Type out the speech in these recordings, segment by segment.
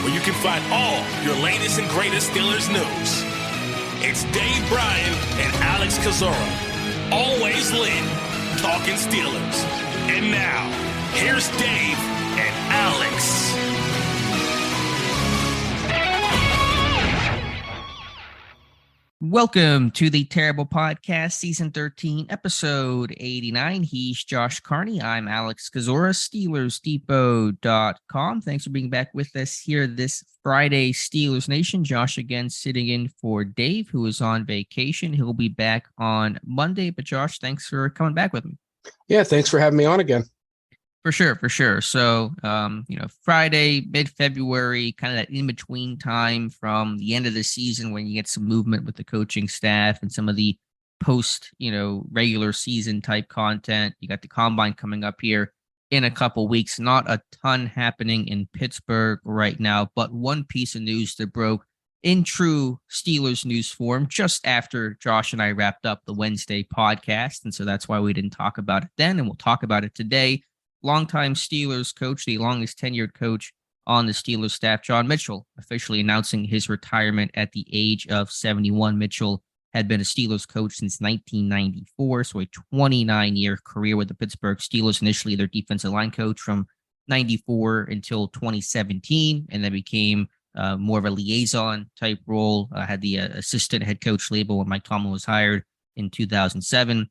where you can find all your latest and greatest Steelers news. It's Dave Bryan and Alex Kozora, always lit, talking Steelers. And now, here's Dave and Alex. Welcome to the Terrible Podcast, Season 13, Episode 89. He's Josh Carney. I'm Alex Kozora, SteelersDepot.com. Thanks for being back with us here this Friday, Steelers Nation. Josh again sitting in for Dave, who is on vacation. He'll be back on Monday. But Josh, thanks for coming back with me. Yeah, thanks for having me on again. For sure. So, Friday, mid-February, kind of that in-between time from the end of the season when you get some movement with the coaching staff and some of the post, regular season type content. You got the combine coming up here in a couple weeks. Not a ton happening in Pittsburgh right now, but one piece of news that broke in true Steelers news form just after Josh and I wrapped up the Wednesday podcast. And so that's why we didn't talk about it then, and we'll talk about it today. Longtime Steelers coach, the longest tenured coach on the Steelers staff, John Mitchell, officially announcing his retirement at the age of 71. Mitchell had been a Steelers coach since 1994, so a 29-year career with the Pittsburgh Steelers, initially their defensive line coach from 94 until 2017, and then became more of a liaison type role, had the assistant head coach label when Mike Tomlin was hired in 2007.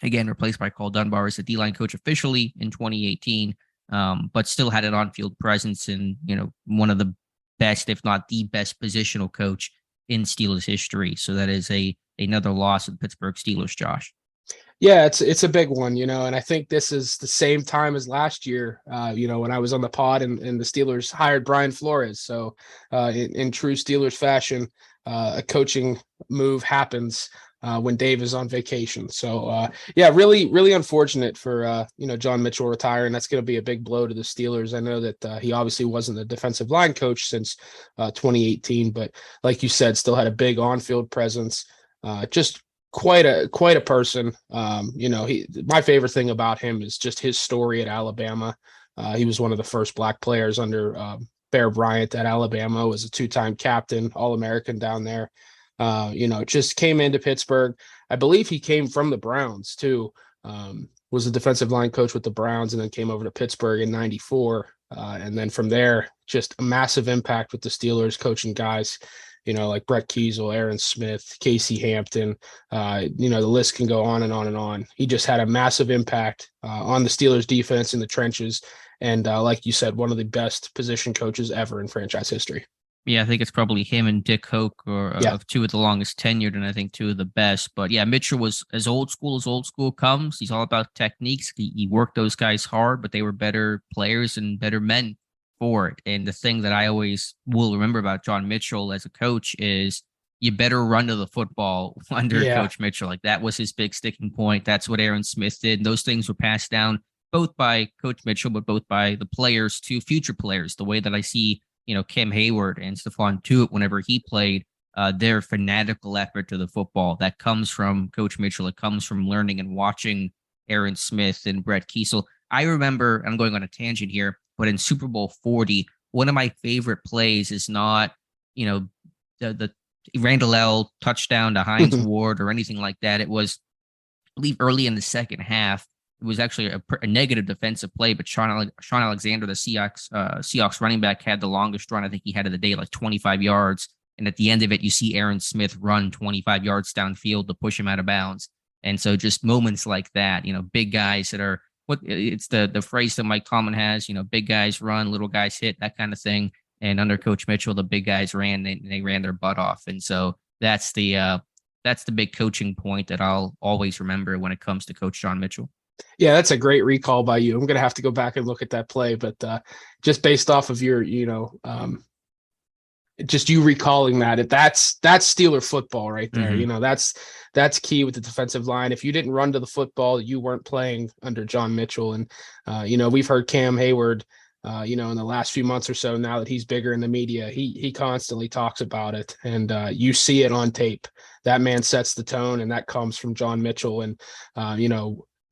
Again, replaced by Cole Dunbar as the D-line coach officially in 2018, but still had an on-field presence and, one of the best, if not the best positional coach in Steelers history. So that is another loss of the Pittsburgh Steelers, Josh. Yeah, it's a big one, and I think this is the same time as last year, when I was on the pod and the Steelers hired Brian Flores. So in true Steelers fashion, a coaching move happens when Dave is on vacation. So, really, really unfortunate for, John Mitchell retiring. That's going to be a big blow to the Steelers. I know that he obviously wasn't a defensive line coach since 2018, but like you said, still had a big on-field presence. Just quite a person. My favorite thing about him is just his story at Alabama. He was one of the first Black players under Bear Bryant at Alabama, was a two-time captain, All-American down there. Just came into Pittsburgh. I believe he came from the Browns too. Was a defensive line coach with the Browns and then came over to Pittsburgh in 94. And then from there, just a massive impact with the Steelers, coaching guys, like Brett Kiesel, Aaron Smith, Casey Hampton. The list can go on and on and on. He just had a massive impact on the Steelers defense in the trenches. And like you said, one of the best position coaches ever in franchise history. Yeah, I think it's probably him and Dick Hoke of two of the longest tenured, and I think two of the best. But yeah, Mitchell was as old school comes. He's all about techniques. He worked those guys hard, but they were better players and better men for it. And the thing that I always will remember about John Mitchell as a coach is you better run to the football under Coach Mitchell. Like that was his big sticking point. That's what Aaron Smith did. And those things were passed down both by Coach Mitchell, but both by the players to future players. The way that I see Cam Hayward and Stephon Tuitt, whenever he played, their fanatical effort to the football, that comes from Coach Mitchell. It comes from learning and watching Aaron Smith and Brett Kiesel. I remember, I'm going on a tangent here, but in Super Bowl 40, one of my favorite plays is not, the Randall L. touchdown to Hines Ward or anything like that. It was, I believe, early in the second half. It was actually a negative defensive play, but Sean Alexander, the Seahawks running back, had the longest run. I think he had of the day, like 25 yards. And at the end of it, you see Aaron Smith run 25 yards downfield to push him out of bounds. And so just moments like that, big guys that are it's the phrase that Mike Tomlin has, big guys run, little guys hit, that kind of thing. And under Coach Mitchell, the big guys ran, they ran their butt off. And so that's the big coaching point that I'll always remember when it comes to Coach John Mitchell. Yeah, that's a great recall by you. I'm going to have to go back and look at that play, but just based off of your, just you recalling that's Steeler football right there. Mm-hmm. That's key with the defensive line. If you didn't run to the football, you weren't playing under John Mitchell. And, we've heard Cam Hayward, in the last few months or so, now that he's bigger in the media, he constantly talks about it, and you see it on tape. That man sets the tone, and that comes from John Mitchell. And,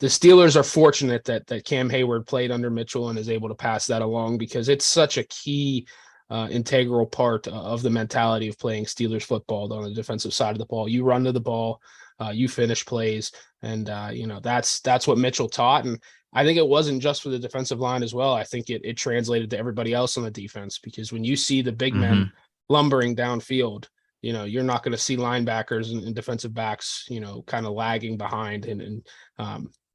the Steelers are fortunate that Cam Hayward played under Mitchell and is able to pass that along, because it's such a key integral part of the mentality of playing Steelers football on the defensive side of the ball. You run to the ball, you finish plays, and that's what Mitchell taught. And I think it wasn't just for the defensive line as well. I think it translated to everybody else on the defense, because when you see the big men lumbering downfield, you're not going to see linebackers and defensive backs, kind of lagging behind and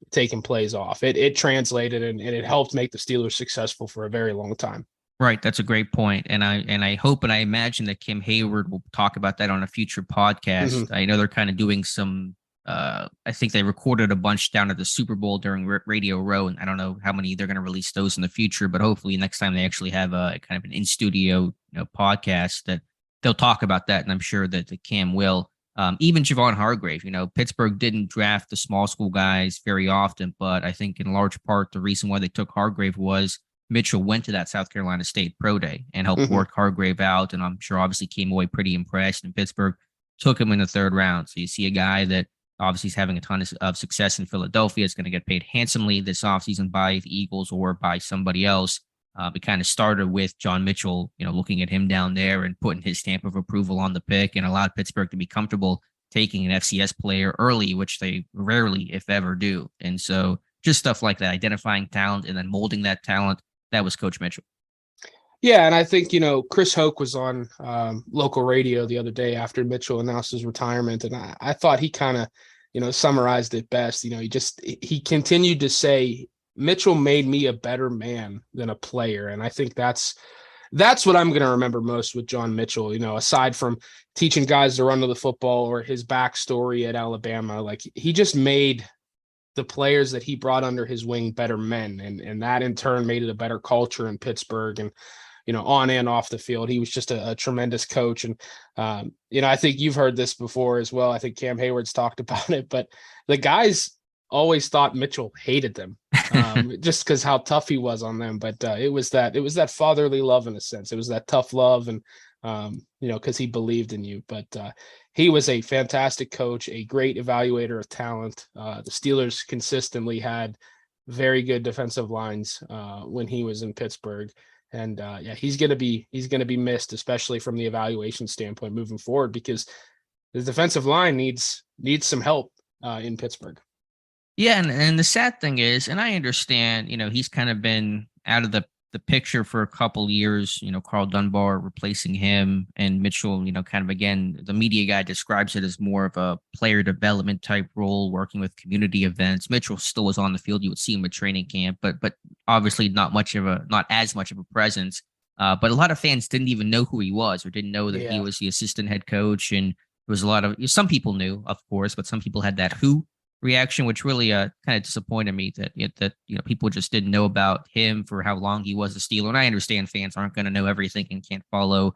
taking plays off. It translated and it helped make the Steelers successful for a very long time. Right. That's a great point. And I hope and I imagine that Kim Hayward will talk about that on a future podcast. I know they're kind of doing some, I think they recorded a bunch down at the Super Bowl during Radio Row, and I don't know how many they're going to release those in the future, but hopefully next time they actually have a kind of an in-studio podcast that they'll talk about that. And I'm sure that the Cam will. Even Javon Hargrave, Pittsburgh didn't draft the small school guys very often, but I think in large part the reason why they took Hargrave was Mitchell went to that South Carolina State Pro Day and helped work Hargrave out, and I'm sure obviously came away pretty impressed, and Pittsburgh took him in the third round. So you see a guy that obviously is having a ton of success in Philadelphia. Is going to get paid handsomely this offseason by the Eagles or by somebody else. It kind of started with John Mitchell, looking at him down there and putting his stamp of approval on the pick, and allowed Pittsburgh to be comfortable taking an FCS player early, which they rarely, if ever, do. And so just stuff like that, identifying talent and then molding that talent. That was Coach Mitchell. Yeah, and I think, Chris Hoke was on local radio the other day after Mitchell announced his retirement, and I thought he kind of, summarized it best. He continued to say, Mitchell made me a better man than a player, and I think that's what I'm going to remember most with John Mitchell, aside from teaching guys to run to the football or his backstory at Alabama. Like, he just made the players that he brought under his wing better men, and that in turn made it a better culture in Pittsburgh, and on and off the field. He was just a tremendous coach. And I think you've heard this before as well. I think Cam Hayward's talked about it, but the guys always thought Mitchell hated them just because how tough he was on them. But it was that fatherly love in a sense. It was that tough love, and because he believed in you. But he was a fantastic coach, a great evaluator of talent. The Steelers consistently had very good defensive lines when he was in Pittsburgh. And he's going to be missed, especially from the evaluation standpoint moving forward, because the defensive line needs some help in Pittsburgh. Yeah, and the sad thing is, and I understand, he's kind of been out of the picture for a couple years, Carl Dunbar replacing him, and Mitchell, kind of, again, the media guy describes it as more of a player development type role, working with community events. Mitchell still was on the field. You would see him at training camp, but obviously not as much of a presence. But a lot of fans didn't even know who he was, or didn't know that he was the assistant head coach. And there was a lot of, some people knew, of course, but some people had that who reaction, which really kind of disappointed me that people just didn't know about him for how long he was a Steeler. And I understand fans aren't going to know everything and can't follow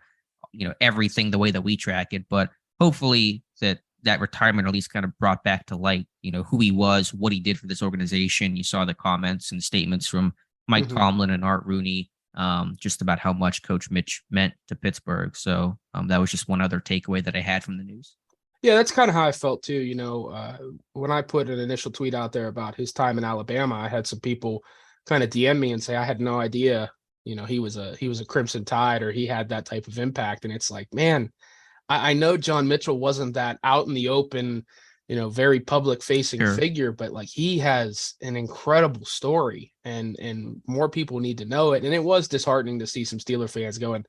everything the way that we track it, but hopefully that retirement at least kind of brought back to light who he was, what he did for this organization. You saw the comments and statements from Mike Tomlin and Art Rooney just about how much Coach Mitch meant to Pittsburgh. So that was just one other takeaway that I had from the news. Yeah, that's kind of how I felt too. When I put an initial tweet out there about his time in Alabama, I had some people kind of DM me and say, I had no idea, he was a Crimson Tide, or he had that type of impact. And it's like, man, I know John Mitchell wasn't that out in the open, very public facing figure, but like, he has an incredible story, and more people need to know it. And it was disheartening to see some Steeler fans going,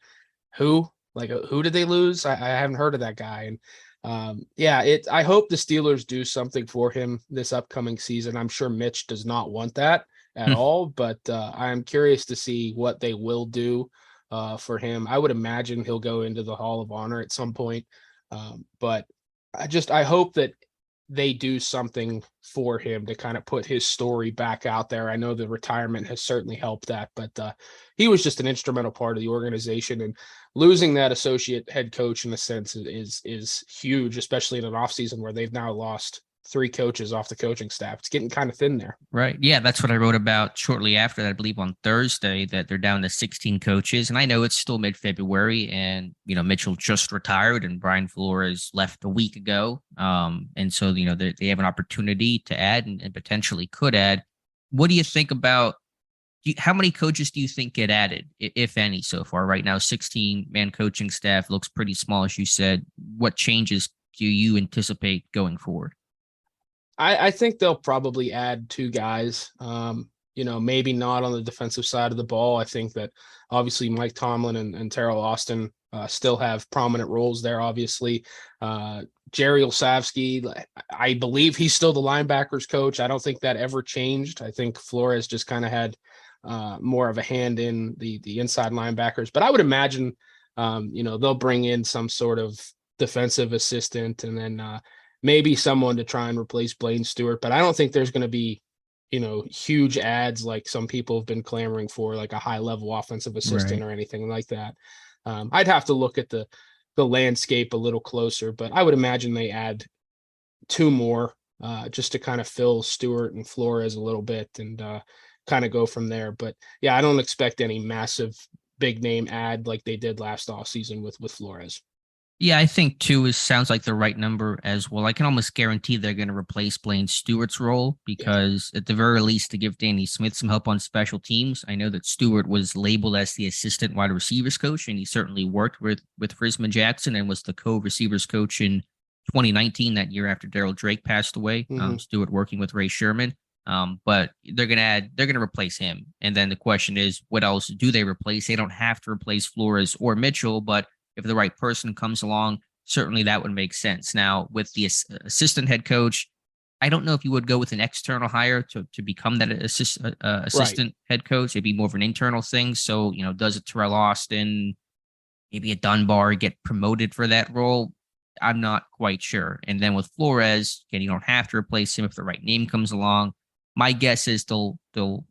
who did they lose? I haven't heard of that guy. And I hope the Steelers do something for him this upcoming season. I'm sure Mitch does not want that at all, but I'm curious to see what they will do for him. I would imagine he'll go into the Hall of Honor at some point, but I hope that they do something for him to kind of put his story back out there. I know the retirement has certainly helped that, but he was just an instrumental part of the organization, and losing that associate head coach in a sense is huge, especially in an offseason where they've now lost 3 coaches off the coaching staff. It's getting kind of thin there. Right. Yeah, that's what I wrote about shortly after that, I believe on Thursday, that they're down to 16 coaches. And I know it's still mid-February, and, Mitchell just retired and Brian Flores left a week ago. And so, they have an opportunity to add and potentially could add. What do you think about How many coaches do you think get added, if any, so far? Right now, 16-man coaching staff looks pretty small, as you said. What changes do you anticipate going forward? I think they'll probably add 2 guys. Maybe not on the defensive side of the ball. I think that obviously Mike Tomlin and Terrell Austin still have prominent roles there, obviously. Jerry Olszewski, I believe he's still the linebackers coach. I don't think that ever changed. I think Flores just kind of had more of a hand in the inside linebackers. But I would imagine, they'll bring in some sort of defensive assistant and then maybe someone to try and replace Blaine Stewart. But I don't think there's going to be, huge ads like some people have been clamoring for, like a high-level offensive assistant or anything like that. I'd have to look at the landscape a little closer, but I would imagine they add 2 more just to kind of fill Stewart and Flores a little bit and kind of go from there. But yeah, I don't expect any massive big name ad like they did last offseason with Flores. Yeah, I think 2 sounds like the right number as well. I can almost guarantee they're going to replace Blaine Stewart's role because at the very least to give Danny Smith some help on special teams. I know that Stewart was labeled as the assistant wide receivers coach, and he certainly worked with Frisman Jackson and was the co-receivers coach in 2019, that year after Daryl Drake passed away. Stewart working with Ray Sherman. But they're going to replace him. And then the question is, what else do they replace? They don't have to replace Flores or Mitchell, but if the right person comes along, certainly that would make sense. Now, with the assistant head coach, I don't know if you would go with an external hire to become that assistant head coach. It'd be more of an internal thing. So, does a Terrell Austin, maybe a Dunbar get promoted for that role? I'm not quite sure. And then with Flores, again, you don't have to replace him if the right name comes along. My guess is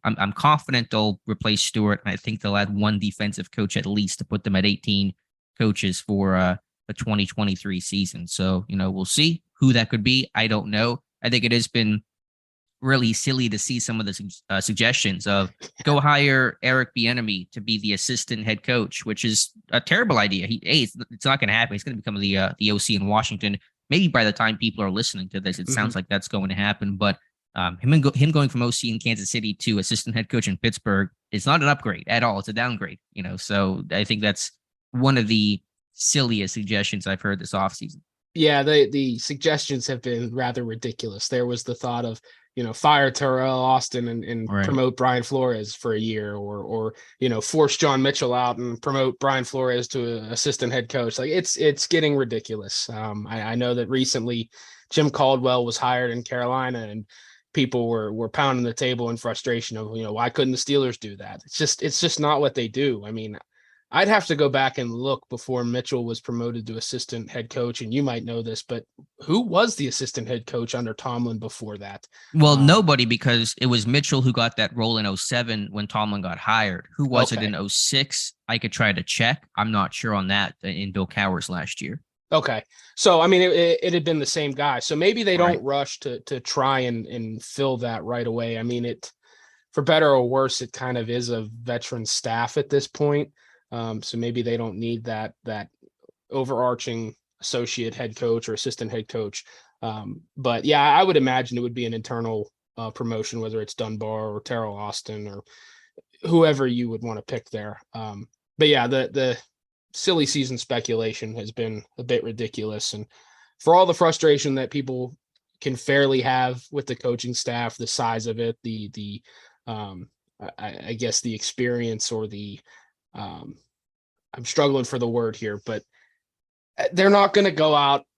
I'm confident they'll replace Stewart, and I think they'll add 1 defensive coach at least to put them at 18 coaches for the 2023 season. So, we'll see who that could be. I don't know. I think it has been really silly to see some of the suggestions of go hire Eric Bieniemy to be the assistant head coach, which is a terrible idea. It's not going to happen. He's going to become the OC in Washington. Maybe by the time people are listening to this, it sounds like that's going to happen. But him going from OC in Kansas City to assistant head coach in Pittsburgh, it's not an upgrade at all. It's a downgrade. So I think that's one of the silliest suggestions I've heard this offseason. Yeah, the suggestions have been rather ridiculous. There was the thought of, fire Terrell Austin and promote Brian Flores for a year or force John Mitchell out and promote Brian Flores to an assistant head coach. Like it's getting ridiculous. I know that recently Jim Caldwell was hired in Carolina and people were pounding the table in frustration of, why couldn't the Steelers do that? It's just not what they do. I mean, I'd have to go back and look before Mitchell was promoted to assistant head coach. And you might know this, but who was the assistant head coach under Tomlin before that? Well, nobody, because it was Mitchell who got that role in 2007 when Tomlin got hired. Who was it in 2006? I could try to check. I'm not sure on that in Bill Cowher's last year. Okay. So, I mean, it had been the same guy. So maybe they don't rush to try and fill that right away. I mean, for better or worse, it kind of is a veteran staff at this point. So maybe they don't need that overarching associate head coach or assistant head coach. But yeah, I would imagine it would be an internal promotion, whether it's Dunbar or Terrell Austin or whoever you would want to pick there. But yeah, the silly season speculation has been a bit ridiculous. And for all the frustration that people can fairly have with the coaching staff, the size of it, I guess the experience or I'm struggling for the word here, but they're not going to go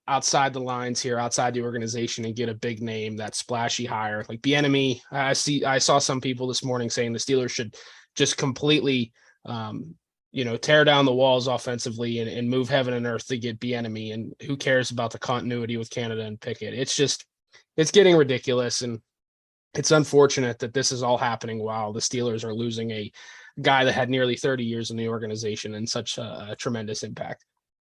outside the lines here, outside the organization and get a big name, that splashy hire like Bieniemy. I saw some people this morning saying the Steelers should just completely, tear down the walls offensively and move heaven and earth to get Bieniemy. And who cares about the continuity with Canada and Pickett? It's getting ridiculous. And it's unfortunate that this is all happening while the Steelers are losing a guy that had nearly 30 years in the organization and such a tremendous impact.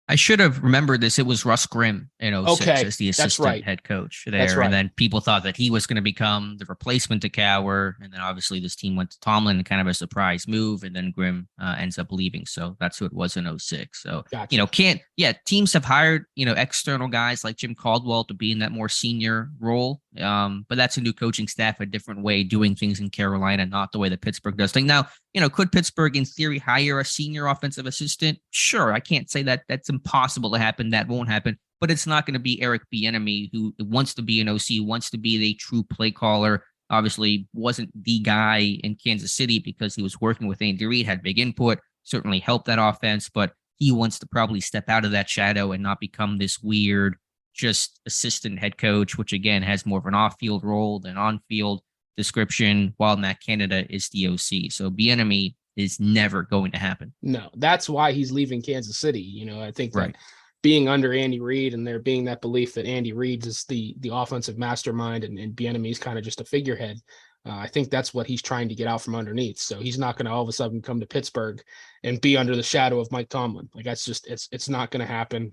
I should have remembered this. It was Russ Grimm in 2006 as the assistant head coach there. And then people thought that he was going to become the replacement to Cowher. And then obviously this team went to Tomlin, kind of a surprise move. And then Grimm ends up leaving. So that's who it was in 2006. So, gotcha. Teams have hired, external guys like Jim Caldwell to be in that more senior role. But that's a new coaching staff, a different way doing things in Carolina, not the way that Pittsburgh does things. Now, could Pittsburgh in theory hire a senior offensive assistant? Sure. I can't say that that's impossible to happen. That won't happen, but it's not going to be Eric Bieniemy, who wants to be an OC, wants to be the true play caller. Obviously wasn't the guy in Kansas City because he was working with Andy Reid, had big input, certainly helped that offense, but he wants to probably step out of that shadow and not become this weird, just assistant head coach, which again has more of an off-field role than on-field description, while Matt Canada is the OC. So Bieniemy is never going to happen. No, that's why he's leaving Kansas City. I think that Right. being under Andy Reid and there being that belief that Andy Reid is the offensive mastermind and Bieniemy's kind of just a figurehead. I think that's what he's trying to get out from underneath. So he's not going to all of a sudden come to Pittsburgh and be under the shadow of Mike Tomlin. Like that's just, it's not going to happen.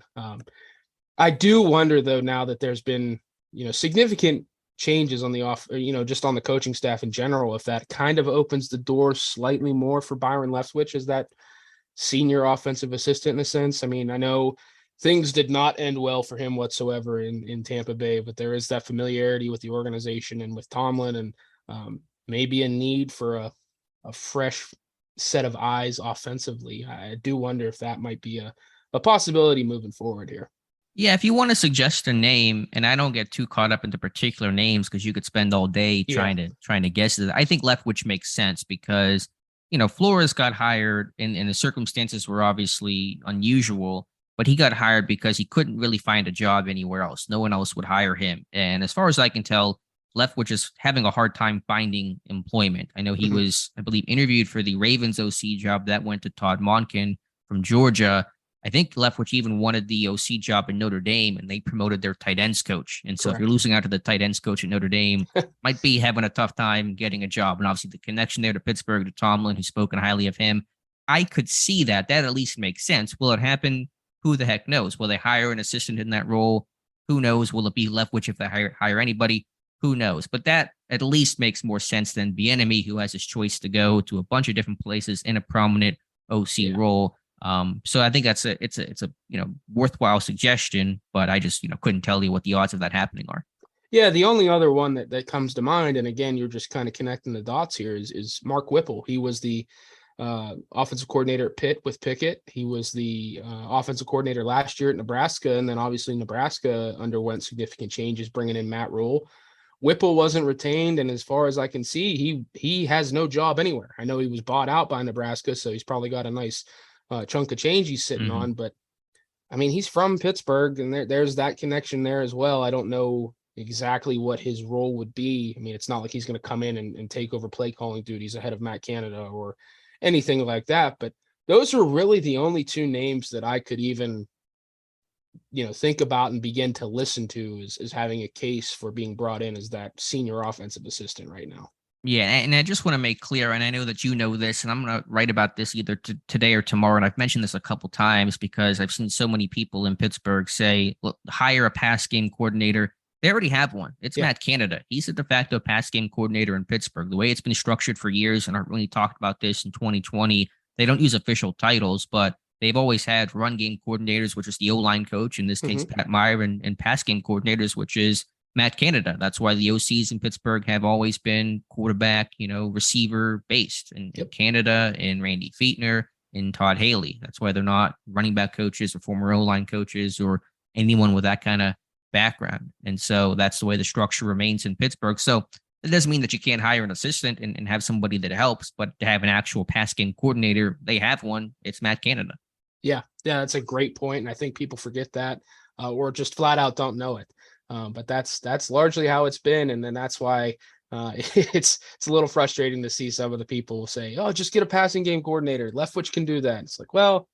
I do wonder though, now that there's been, significant changes on the just on the coaching staff in general, if that kind of opens the door slightly more for Byron Leftwich as that senior offensive assistant in a sense. I mean, I know things did not end well for him whatsoever in Tampa Bay, but there is that familiarity with the organization and with Tomlin, and maybe a need for a fresh set of eyes offensively. I do wonder if that might be a possibility moving forward here. Yeah, if you want to suggest a name, and I don't get too caught up into particular names because you could spend all day trying to guess it. I think Leftwich makes sense because Flores got hired and the circumstances were obviously unusual, but he got hired because he couldn't really find a job anywhere else. No one else would hire him. And as far as I can tell, Leftwich is having a hard time finding employment. I know he was, I believe, interviewed for the Ravens OC job that went to Todd Monken from Georgia. I think Leftwich even wanted the OC job in Notre Dame, and they promoted their tight ends coach. And so if you're losing out to the tight ends coach at Notre Dame, might be having a tough time getting a job. And obviously the connection there to Pittsburgh, to Tomlin, who's spoken highly of him. I could see that. That at least makes sense. Will it happen? Who the heck knows? Will they hire an assistant in that role? Who knows? Will it be Leftwich if they hire anybody? Who knows? But that at least makes more sense than Bieniemy, who has his choice to go to a bunch of different places in a prominent OC role. So I think it's a worthwhile suggestion, but I just couldn't tell you what the odds of that happening are. Yeah, the only other one that comes to mind, and again, you're just kind of connecting the dots here, is Mark Whipple. He was the offensive coordinator at Pitt with Pickett. He was the offensive coordinator last year at Nebraska, and then obviously Nebraska underwent significant changes, bringing in Matt Rule. Whipple wasn't retained, and as far as I can see, he has no job anywhere. I know he was bought out by Nebraska, so he's probably got a nice chunk of change he's sitting on, but I mean, he's from Pittsburgh, and there's that connection there as well. I don't know exactly what his role would be. I mean, it's not like he's going to come in and take over play calling duties ahead of Matt Canada or anything like that. But those are really the only two names that I could even, think about and begin to listen to as having a case for being brought in as that senior offensive assistant right now. Yeah, and I just want to make clear, and I know that you know this, and I'm going to write about this either today or tomorrow, and I've mentioned this a couple times because I've seen so many people in Pittsburgh say, look, hire a pass game coordinator. They already have one. It's Matt Canada. He's a de facto pass game coordinator in Pittsburgh. The way it's been structured for years, and I really talked about this in 2020, they don't use official titles, but they've always had run game coordinators, which is the O-line coach, in this case, Pat Meyer, and pass game coordinators, which is Matt Canada. That's why the OCs in Pittsburgh have always been quarterback, receiver based, and Canada and Randy Fichtner and Todd Haley. That's why they're not running back coaches or former O-line coaches or anyone with that kind of background. And so that's the way the structure remains in Pittsburgh. So it doesn't mean that you can't hire an assistant and have somebody that helps, but to have an actual pass game coordinator, they have one. It's Matt Canada. Yeah, that's a great point. And I think people forget that or just flat out don't know it. But that's largely how it's been. And then that's why it's a little frustrating to see some of the people say, oh, just get a passing game coordinator. Leftwich can do that. It's like, well,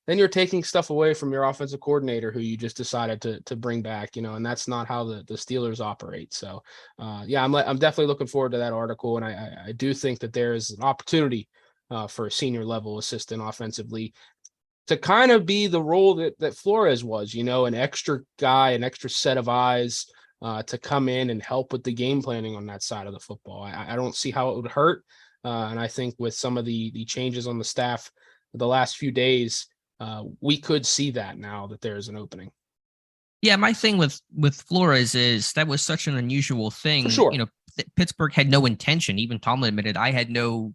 then you're taking stuff away from your offensive coordinator who you just decided to bring back, and that's not how the Steelers operate. So, I'm definitely looking forward to that article. And I do think that there is an opportunity for a senior level assistant offensively to kind of be the role that Flores was, an extra guy, an extra set of eyes to come in and help with the game planning on that side of the football. I don't see how it would hurt. And I think with some of the changes on the staff the last few days, we could see that now that there's an opening. Yeah, my thing with Flores is that was such an unusual thing. For sure. Pittsburgh had no intention. Even Tomlin admitted, I had no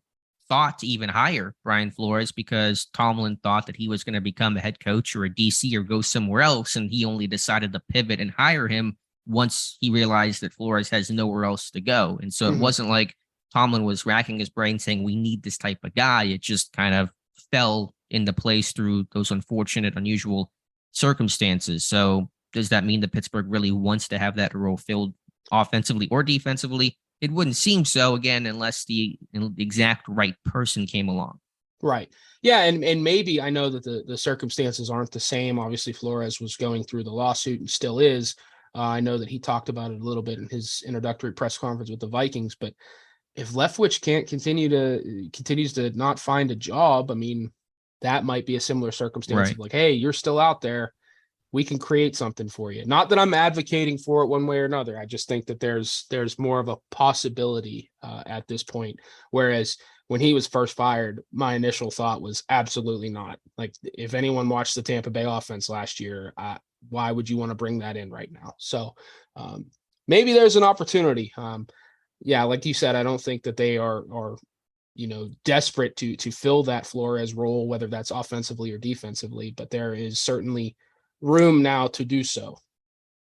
thought to even hire Brian Flores because Tomlin thought that he was going to become a head coach or a DC or go somewhere else, and he only decided to pivot and hire him once he realized that Flores has nowhere else to go. And so it wasn't like Tomlin was racking his brain saying, we need this type of guy. It just kind of fell into place through those unfortunate, unusual circumstances. So does that mean that Pittsburgh really wants to have that role filled offensively or defensively? It wouldn't seem so, again, unless the exact right person came along. Right. Yeah. And maybe I know that the circumstances aren't the same. Obviously, Flores was going through the lawsuit and still is. I know that he talked about it a little bit in his introductory press conference with the Vikings, but if Leftwich continues to not find a job, I mean, that might be a similar circumstance of like, hey, you're still out there. We can create something for you. Not that I'm advocating for it one way or another. I just think that there's more of a possibility at this point. Whereas when he was first fired, my initial thought was absolutely not. Like, if anyone watched the Tampa Bay offense last year, why would you want to bring that in right now? So maybe there's an opportunity. Yeah, like you said, I don't think that they are desperate to fill that Flores role, whether that's offensively or defensively, but there is certainly room now to do so.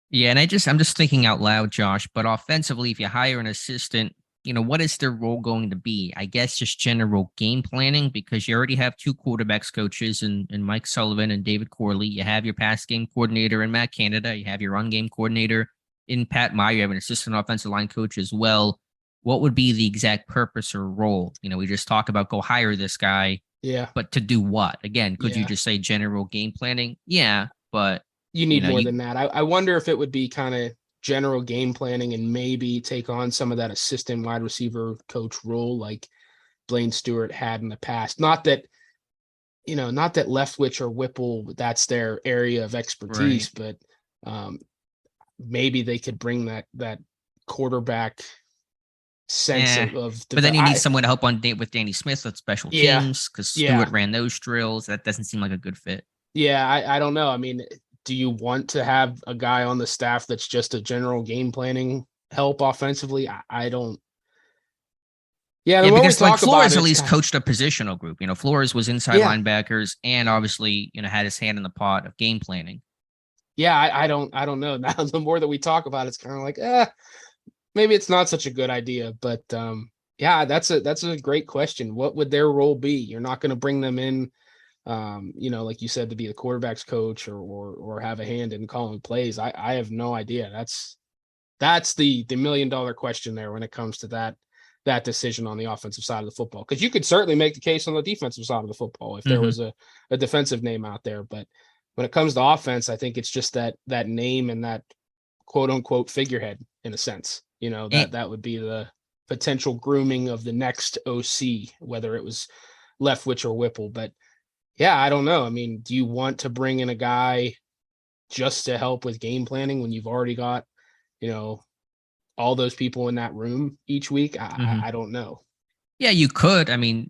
Yeah, and I'm just thinking out loud, Josh, but offensively, if you hire an assistant, what is their role going to be? I guess just general game planning, because you already have two quarterbacks coaches in Mike Sullivan and David Corley. You have your pass game coordinator in Matt Canada. You have your run game coordinator in Pat Meyer. You have an assistant offensive line coach as well. What would be the exact purpose or role? We just talk about go hire this guy. Yeah. But to do what? Again, could you just say general game planning? Yeah, but you need more than that. I wonder if it would be kind of general game planning and maybe take on some of that assistant wide receiver coach role like Blaine Stewart had in the past. Not that Leftwich or Whipple, that's their area of expertise, but maybe they could bring that quarterback sense of but then you need someone to help with Danny Smith with special teams, because Stewart ran those drills. That doesn't seem like a good fit. Yeah, I don't know. I mean, do you want to have a guy on the staff that's just a general game planning help offensively? I don't. Yeah, because Flores at least coached a positional group. Flores was inside linebackers and obviously, had his hand in the pot of game planning. Yeah, I don't know. Now the more that we talk about it, it's kind of like, maybe it's not such a good idea. But yeah, that's a great question. What would their role be? You're not going to bring them in, like you said, to be the quarterback's coach or have a hand in calling plays. I have no idea. That's the $1 million question there when it comes to that decision on the offensive side of the football. Because you could certainly make the case on the defensive side of the football if there was a defensive name out there. But when it comes to offense, I think it's just that name and that quote unquote figurehead in a sense. That would be the potential grooming of the next OC, whether it was Leftwich or Whipple. But yeah, I don't know. I mean, do you want to bring in a guy just to help with game planning when you've already got, all those people in that room each week? I don't know. Yeah, you could. I mean,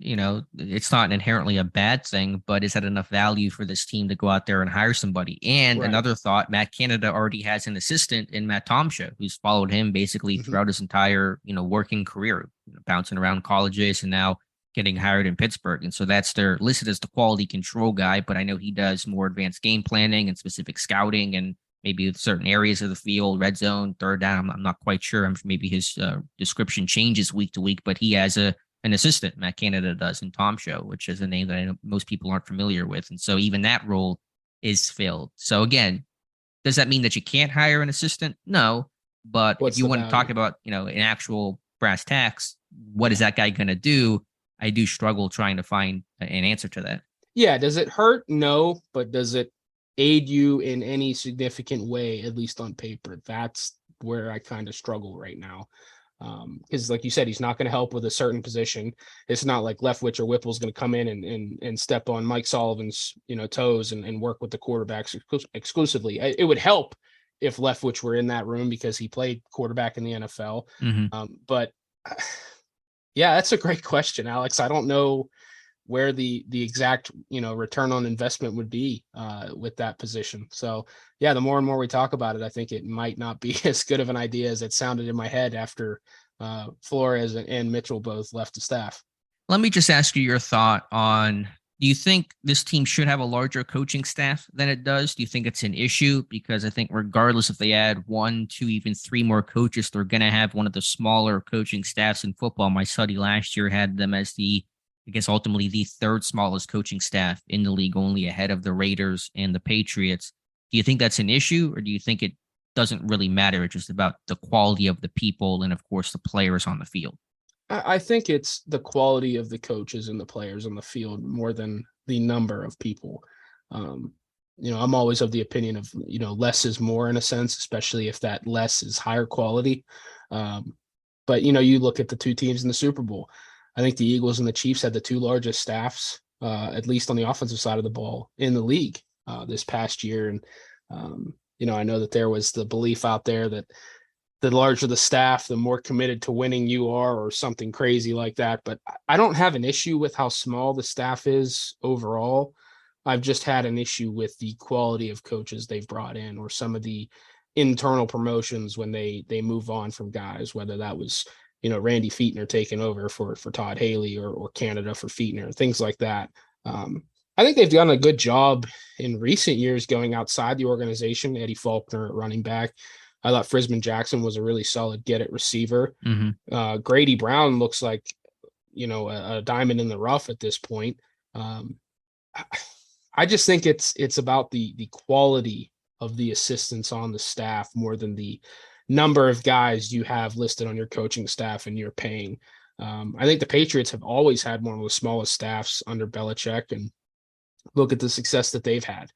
it's not inherently a bad thing, but is that enough value for this team to go out there and hire somebody? And another thought, Matt Canada already has an assistant in Matt Tomsha, who's followed him basically throughout his entire, working career, bouncing around colleges and now getting hired in Pittsburgh. And so that's their listed as the quality control guy, but I know he does more advanced game planning and specific scouting and maybe certain areas of the field, red zone, third down. I'm not quite sure. Maybe his description changes week to week, but he has an assistant, Matt Canada does, in Tom Show, which is a name that I know most people aren't familiar with. And so even that role is filled. So again, does that mean that you can't hire an assistant? No. But if you want to talk about, an actual brass tacks, what is that guy going to do? I do struggle trying to find an answer to that. Yeah. Does it hurt? No. But does it aid you in any significant way, at least on paper? That's where I kind of struggle right now. Because like you said, he's not going to help with a certain position. It's not like Leftwich or Whipple's going to come in and step on Mike Sullivan's, toes and work with the quarterbacks exclusively. It would help if Leftwich were in that room because he played quarterback in the NFL. But yeah, that's a great question, Alex. I don't know where the exact, return on investment would be with that position. So yeah, the more and more we talk about it, I think it might not be as good of an idea as it sounded in my head after Flores and Mitchell both left the staff. Let me just ask you your thought on, do you think this team should have a larger coaching staff than it does? Do you think it's an issue? Because I think regardless if they add 1, 2, even 3 more coaches, they're going to have one of the smaller coaching staffs in football. My study last year had them as ultimately the 3rd smallest coaching staff in the league, only ahead of the Raiders and the Patriots. Do you think that's an issue, or do you think it doesn't really matter? It's just about the quality of the people and, of course, the players on the field. I think it's the quality of the coaches and the players on the field more than the number of people. I'm always of the opinion of, less is more in a sense, especially if that less is higher quality. But, you look at the 2 teams in the Super Bowl. I think the Eagles and the Chiefs had the 2 largest staffs, at least on the offensive side of the ball, in the league this past year. And, I know that there was the belief out there that the larger the staff, the more committed to winning you are, or something crazy like that. But I don't have an issue with how small the staff is overall. I've just had an issue with the quality of coaches they've brought in, or some of the internal promotions when they move on from guys, whether that was, Randy Fichtner taking over for Todd Haley, or Canada for Fichtner, things like that. I think they've done a good job in recent years going outside the organization. Eddie Faulkner at running back. I thought Frisman Jackson was a really solid get at receiver. Mm-hmm. Grady Brown looks like, a diamond in the rough at this point. I just think it's about the quality of the assistants on the staff more than the number of guys you have listed on your coaching staff and you're paying. I think the Patriots have always had one of the smallest staffs under Belichick, and look at the success that they've had.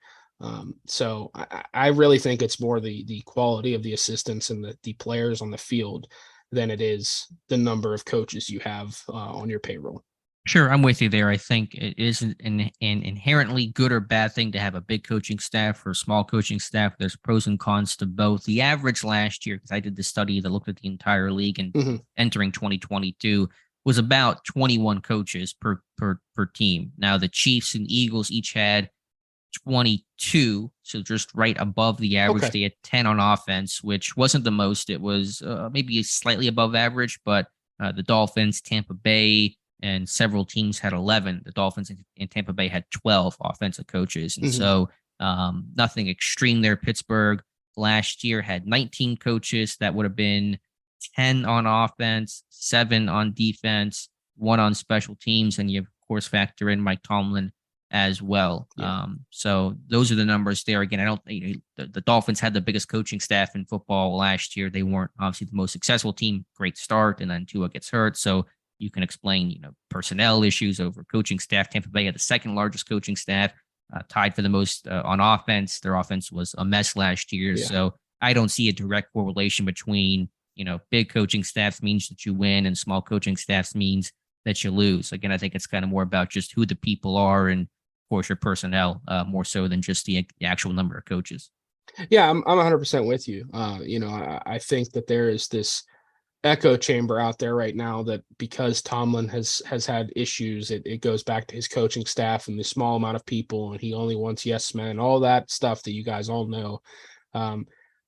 So I really think it's more the quality of the assistants and the players on the field than it is the number of coaches you have on your payroll. Sure, I'm with you there. I think it isn't an inherently good or bad thing to have a big coaching staff or a small coaching staff. There's pros and cons to both. The average last year, because I did the study that looked at the entire league and entering 2022, was about 21 coaches per team. Now the Chiefs and Eagles each had 22, so just right above the average. Okay. They had 10 on offense, which wasn't the most. It was maybe slightly above average, but the Dolphins, Tampa Bay, and several teams had 11. The Dolphins and Tampa Bay had 12 offensive coaches. And so nothing extreme there. Pittsburgh last year had 19 coaches. That would have been 10 on offense, 7 on defense, 1 on special teams. And you, of course, factor in Mike Tomlin as well. Yeah. So those are the numbers there. Again, I don't think the Dolphins had the biggest coaching staff in football last year. They weren't obviously the most successful team. Great start, and then Tua gets hurt. So you can explain, personnel issues over coaching staff. Tampa Bay had the 2nd largest coaching staff, tied for the most on offense. Their offense was a mess last year. Yeah. So I don't see a direct correlation between, big coaching staffs means that you win and small coaching staffs means that you lose. Again, I think it's kind of more about just who the people are and, of course, your personnel, more so than just the actual number of coaches. Yeah, I'm 100% with you. I think that there is this echo chamber out there right now that because Tomlin has had issues, it goes back to his coaching staff and the small amount of people, and he only wants yes men, all that stuff that you guys all know.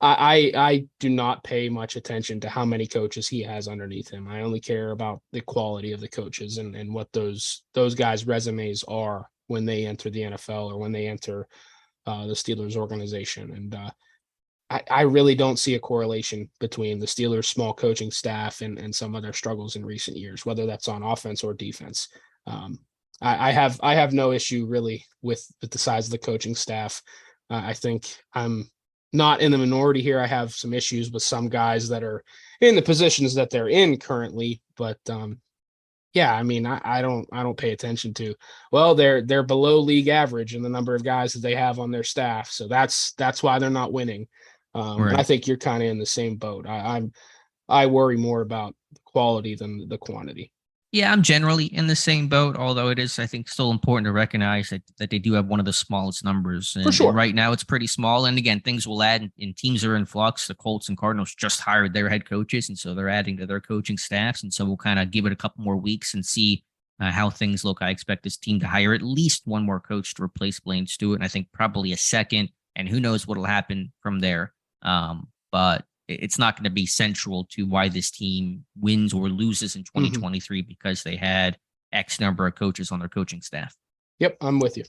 I do not pay much attention to how many coaches he has underneath him. I only care about the quality of the coaches and what those guys' resumes are when they enter the NFL or when they enter the Steelers organization. And I really don't see a correlation between the Steelers' small coaching staff and some of their struggles in recent years, whether that's on offense or defense. I have no issue really with the size of the coaching staff. I think I'm not in the minority here. I have some issues with some guys that are in the positions that they're in currently, but yeah, I mean, I don't pay attention to, well, they're below league average in the number of guys that they have on their staff. So that's why they're not winning. Right. And I think you're kind of in the same boat. I worry more about the quality than the quantity. Yeah, I'm generally in the same boat, although it is, I think, still important to recognize that they do have one of the smallest numbers. And, for sure. And right now it's pretty small. And again, things will add, and teams are in flux. The Colts and Cardinals just hired their head coaches, and so they're adding to their coaching staffs. And so we'll kind of give it a couple more weeks and see how things look, I expect this team to hire at least one more coach to replace Blaine Stewart, and I think probably a second, and who knows what will happen from there. But it's not going to be central to why this team wins or loses in 2023 because they had X number of coaches on their coaching staff. Yep, I'm with you.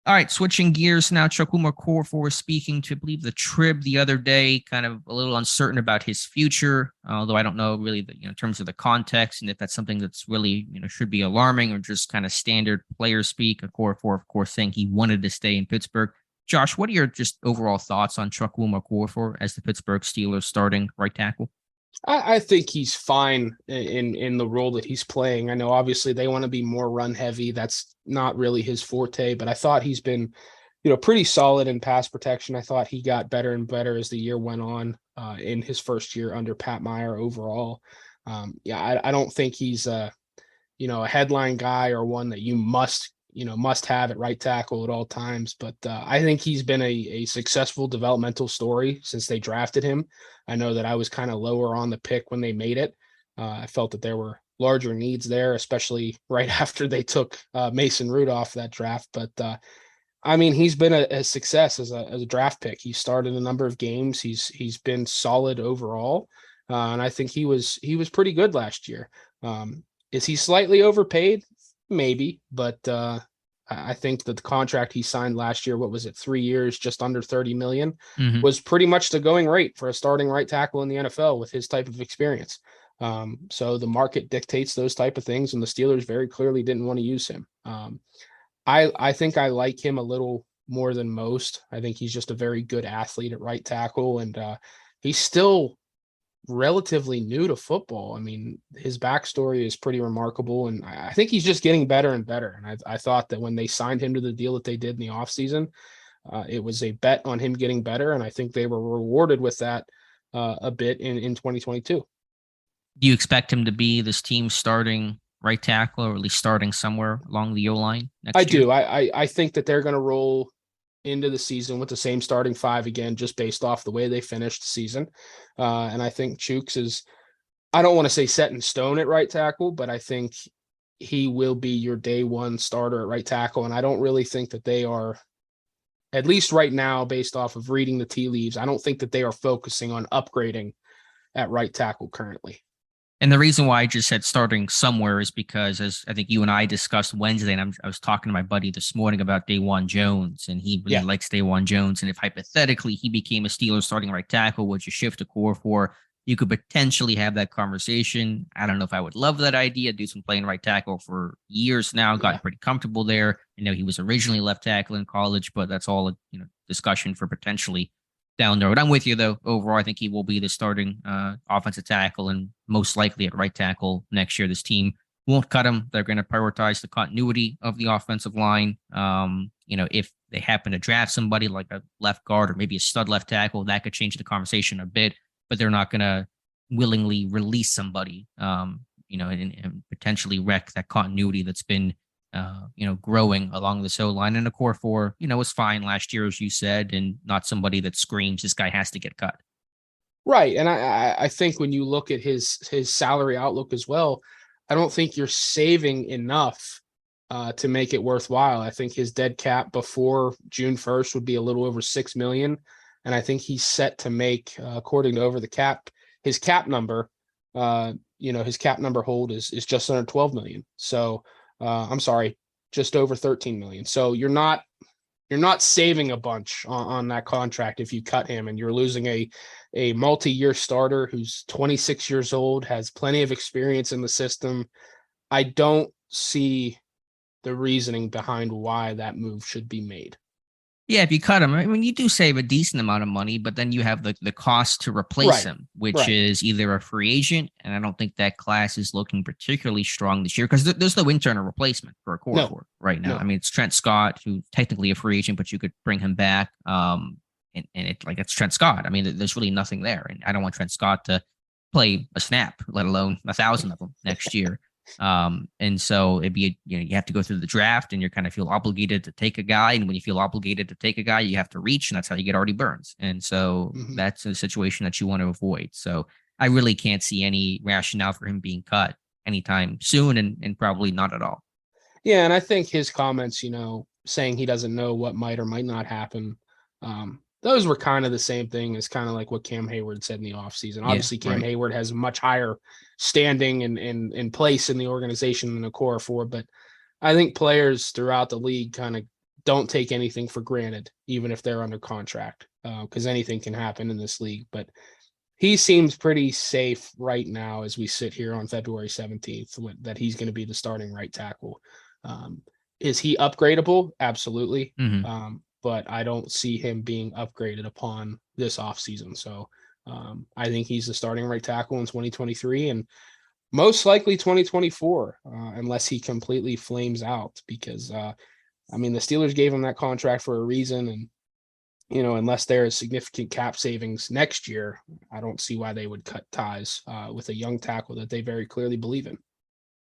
All right, switching gears now. Chukwuma Okorafor was speaking to, I believe, the Trib the other day, kind of a little uncertain about his future, although I don't know really in terms of the context and if that's something that's really, should be alarming or just kind of standard player speak. Okorafor, of course, saying he wanted to stay in Pittsburgh. Josh, what are your just overall thoughts on Chukwuma Okorafor as the Pittsburgh Steelers starting right tackle? I think he's fine in the role that he's playing. I know obviously they want to be more run heavy. That's not really his forte, but I thought he's been, pretty solid in pass protection. I thought he got better and better as the year went on in his first year under Pat Meyer overall. I don't think he's a headline guy or one that you must have at right tackle at all times. But I think he's been a successful developmental story since they drafted him. I know that I was kind of lower on the pick when they made it. I felt that there were larger needs there, especially right after they took Mason Rudolph that draft. But he's been a success as a draft pick. He started a number of games. He's been solid overall. And I think he was pretty good last year. Is he slightly overpaid? Maybe, but I think that the contract he signed last year, 3 years, just under $30 million, was pretty much the going rate for a starting right tackle in the NFL with his type of experience. So the market dictates those type of things, and the Steelers very clearly didn't want to use him. I think I like him a little more than most. I think he's just a very good athlete at right tackle, and he's still relatively new to football. His backstory is pretty remarkable, and I think he's just getting better and better. And I thought that when they signed him to the deal that they did in the offseason, it was a bet on him getting better, and I think they were rewarded with that a bit in 2022. Do you expect him to be this team's starting right tackle, or at least starting somewhere along the O-line next year? I do. I think that they're going to roll into the season with the same starting five again, just based off the way they finished the season. And I think Chooks is, I don't want to say set in stone at right tackle, but I think he will be your day one starter at right tackle. And I don't really think that they are, at least right now, based off of reading the tea leaves, I don't think that they are focusing on upgrading at right tackle currently. And the reason why I just said starting somewhere is because, as I think you and I discussed Wednesday, and I was talking to my buddy this morning about Dawan Jones, and he really likes Dawan Jones. And if hypothetically he became a Steelers starting right tackle, would you shift to Okorafor? You could potentially have that conversation. I don't know if I would love that idea. Dude's been playing right tackle for years now, gotten pretty comfortable there. I know he was originally left tackle in college, but that's all a discussion for potentially down the road. I'm with you, though. Overall, I think he will be the starting offensive tackle and most likely at right tackle next year. This team won't cut him. They're going to prioritize the continuity of the offensive line. If they happen to draft somebody like a left guard or maybe a stud left tackle, that could change the conversation a bit, but they're not going to willingly release somebody, and potentially wreck that continuity that's been growing along the O-line. And Okorafor, was fine last year, as you said, and not somebody that screams this guy has to get cut. Right. And I think when you look at his salary outlook as well, I don't think you're saving enough to make it worthwhile. I think his dead cap before June 1st would be a little over $6 million. And I think he's set to make, according to Over the Cap, his cap number, his cap number hold is just under 12 million. So I'm sorry, just over 13 million. So you're not saving a bunch on that contract if you cut him, and you're losing a multi-year starter who's 26 years old, has plenty of experience in the system. I don't see the reasoning behind why that move should be made. Yeah, if you cut him, you do save a decent amount of money, but then you have the cost to replace him, which is either a free agent, and I don't think that class is looking particularly strong this year because there's no internal replacement for Okorafor right now. No. It's Trent Scott, who's technically a free agent, but you could bring him back. It's Trent Scott. There's really nothing there, and I don't want Trent Scott to play a snap, let alone 1,000 of them next year. And so it'd be, you have to go through the draft and you kind of feel obligated to take a guy. And when you feel obligated to take a guy, you have to reach, and that's how you get Artie Burns. And so that's a situation that you want to avoid. So I really can't see any rationale for him being cut. anytime soon, and probably not at all. Yeah, and I think his comments, saying he doesn't know what might or might not happen, those were kind of the same thing as kind of like what Cam Hayward said in the offseason. Obviously, Cam Hayward has a much higher standing and place in the organization than Okorafor, but I think players throughout the league kind of don't take anything for granted, even if they're under contract, because anything can happen in this league. But he seems pretty safe right now as we sit here on February 17th that he's going to be the starting right tackle. Is he upgradable? Absolutely. Mm-hmm. But I don't see him being upgraded upon this offseason. So I think he's the starting right tackle in 2023 and most likely 2024, unless he completely flames out, because the Steelers gave him that contract for a reason. And, unless there is significant cap savings next year, I don't see why they would cut ties with a young tackle that they very clearly believe in.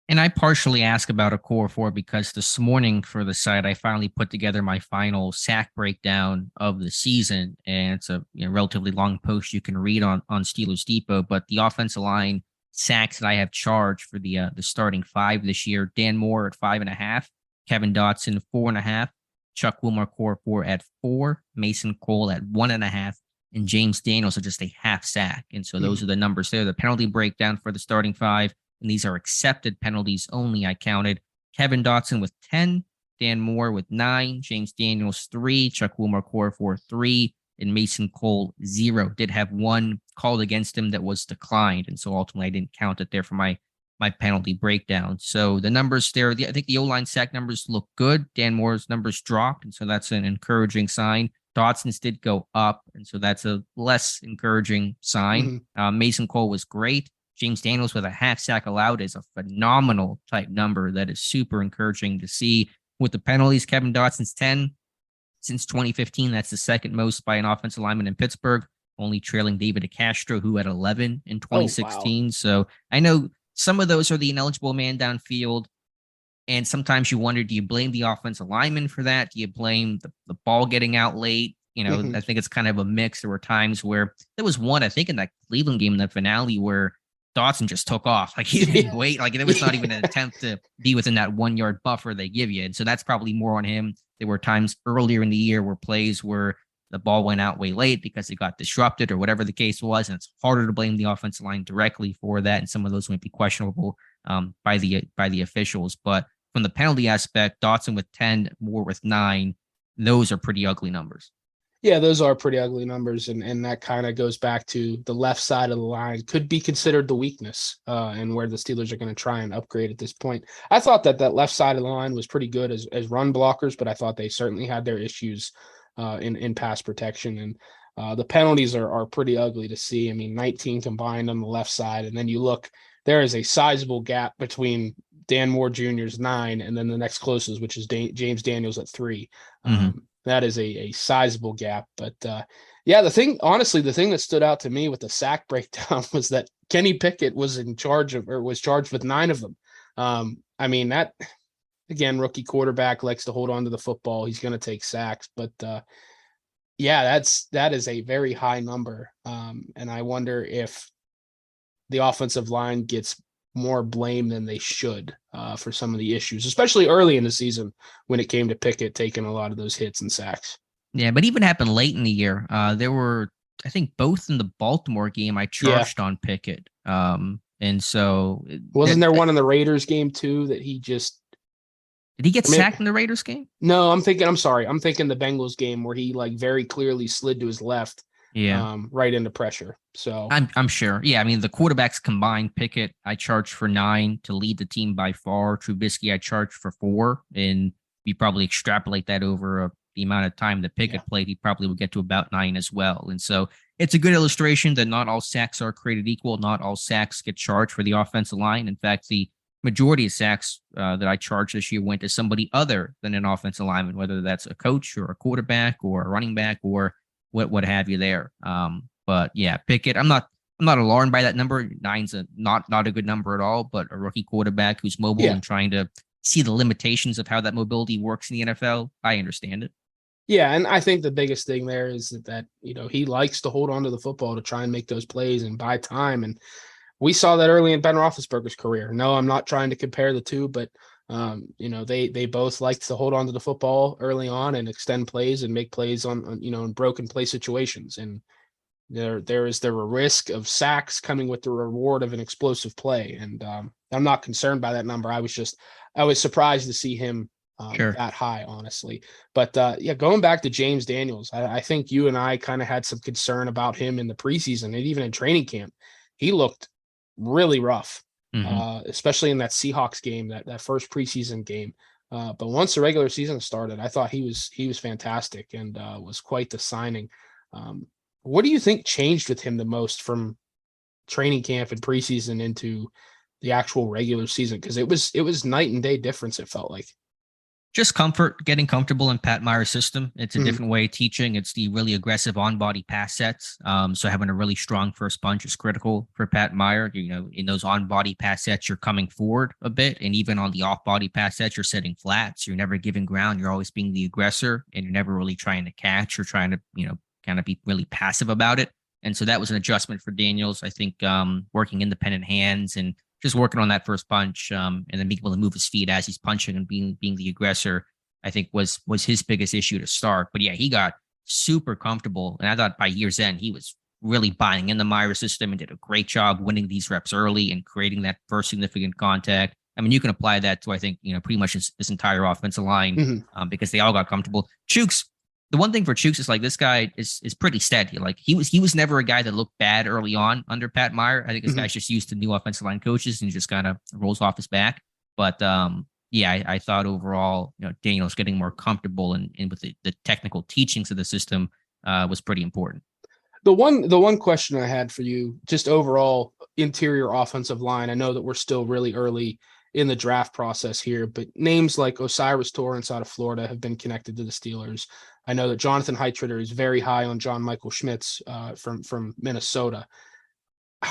And I partially ask about Okorafor because this morning for the site, I finally put together my final sack breakdown of the season. And it's a relatively long post you can read on Steelers Depot. But the offensive line sacks that I have charged for the starting five this year: Dan Moore at 5.5, Kevin Dotson 4.5, Chukwuma Okorafor at 4, Mason Cole at 1.5, and James Daniels at just a half sack. And so those are the numbers there. The penalty breakdown for the starting five. And these are accepted penalties only. I counted Kevin Dotson with 10, Dan Moore with 9, James Daniels 3, Chukwuma Okorafor 3, and Mason Cole 0. Did have one called against him that was declined, and so ultimately I didn't count it there for my penalty breakdown. So the numbers there, I think the O-line sack numbers look good. Dan Moore's numbers dropped, and so that's an encouraging sign. Dotson's did go up, and so that's a less encouraging sign. Mason Cole was great. James Daniels with a half sack allowed is a phenomenal type number that is super encouraging to see. With the penalties, Kevin Dotson's 10 since 2015. That's the second most by an offensive lineman in Pittsburgh, only trailing David DeCastro, who had 11 in 2016. Oh, wow. So I know some of those are the ineligible man downfield. And sometimes you wonder, do you blame the offensive lineman for that? Do you blame the ball getting out late? I think it's kind of a mix. There were times where there was one, I think in that Cleveland game in the finale, where Dotson just took off. Like he didn't wait. Like there was not even an attempt to be within that 1 yard buffer they give you. And so that's probably more on him. There were times earlier in the year where plays where the ball went out way late because it got disrupted or whatever the case was. And it's harder to blame the offensive line directly for that. And some of those might be questionable by the officials. But from the penalty aspect, Dotson with 10, Moore with 9, those are pretty ugly numbers. Yeah, those are pretty ugly numbers, and that kind of goes back to the left side of the line could be considered the weakness, and where the Steelers are going to try and upgrade at this point. I thought that left side of the line was pretty good as run blockers, but I thought they certainly had their issues in pass protection, and the penalties are pretty ugly to see. 19 combined on the left side, and then you look, there is a sizable gap between Dan Moore Jr.'s 9 and then the next closest, which is James Daniels at 3. That is a sizable gap. But the thing that stood out to me with the sack breakdown was that Kenny Pickett was charged with 9 of them. That, again, rookie quarterback likes to hold on to the football. He's going to take sacks. But that is a very high number. And I wonder if the offensive line gets more blame than they should for some of the issues, especially early in the season when it came to Pickett taking a lot of those hits and sacks. Yeah, but even happened late in the year. There were, I think, both in the Baltimore game I charged on Pickett. And so wasn't there one in the Raiders game too that he just did he get sacked in the Raiders game? No, I'm thinking the Bengals game where he very clearly slid to his left. Yeah. Right into pressure. So I'm sure. Yeah. The quarterbacks combined, Pickett, I charged for 9 to lead the team by far. Trubisky, I charged for 4. And you probably extrapolate that over the amount of time that Pickett played, he probably would get to about 9 as well. And so it's a good illustration that not all sacks are created equal. Not all sacks get charged for the offensive line. In fact, the majority of sacks that I charged this year went to somebody other than an offensive lineman, whether that's a coach or a quarterback or a running back or what have you there. But yeah, Pickett, I'm not alarmed by that number. 9's not a good number at all, but a rookie quarterback who's mobile and trying to see the limitations of how that mobility works in the NFL, I understand it. Yeah, and I think the biggest thing there is that he likes to hold on to the football to try and make those plays and buy time. And we saw that early in Ben Roethlisberger's career. No, I'm not trying to compare the two, but they both like to hold on to the football early on and extend plays and make plays on in broken play situations. And there is a risk of sacks coming with the reward of an explosive play. And I'm not concerned by that number. I was surprised to see him that high, honestly. But going back to James Daniels, I think you and I kind of had some concern about him in the preseason and even in training camp. He looked really rough, especially in that Seahawks game, that first preseason game. But once the regular season started, I thought he was fantastic and was quite the signing. What do you think changed with him the most from training camp and preseason into the actual regular season? Because it was night and day difference, it felt like. Just comfort, getting comfortable in Pat Meyer's system. It's a different way of teaching. It's the really aggressive on-body pass sets. So having a really strong first punch is critical for Pat Meyer. In those on-body pass sets, you're coming forward a bit. And even on the off-body pass sets, you're setting flat. So you're never giving ground. You're always being the aggressor, and you're never really trying to catch or trying to, kind of be really passive about it. And so that was an adjustment for Daniels. I think working independent hands and just working on that first punch and then being able to move his feet as he's punching and being the aggressor, I think was his biggest issue to start. But yeah, he got super comfortable. And I thought by year's end, he was really buying in the Meyer system and did a great job winning these reps early and creating that first significant contact. I mean, you can apply that to, I think, pretty much his entire offensive line because they all got comfortable. Chooks, the one thing for Chooks is like this guy is pretty steady. Like he was never a guy that looked bad early on under Pat Meyer. I think this guy's just used to new offensive line coaches and just kind of rolls off his back. But I thought overall, Daniel's getting more comfortable and with the technical teachings of the system was pretty important. The one question I had for you, just overall interior offensive line. I know that we're still really early in the draft process here, but names like Osiris Torrance out of Florida have been connected to the Steelers. I know that Jonathan Heitritter is very high on John Michael Schmitz from Minnesota.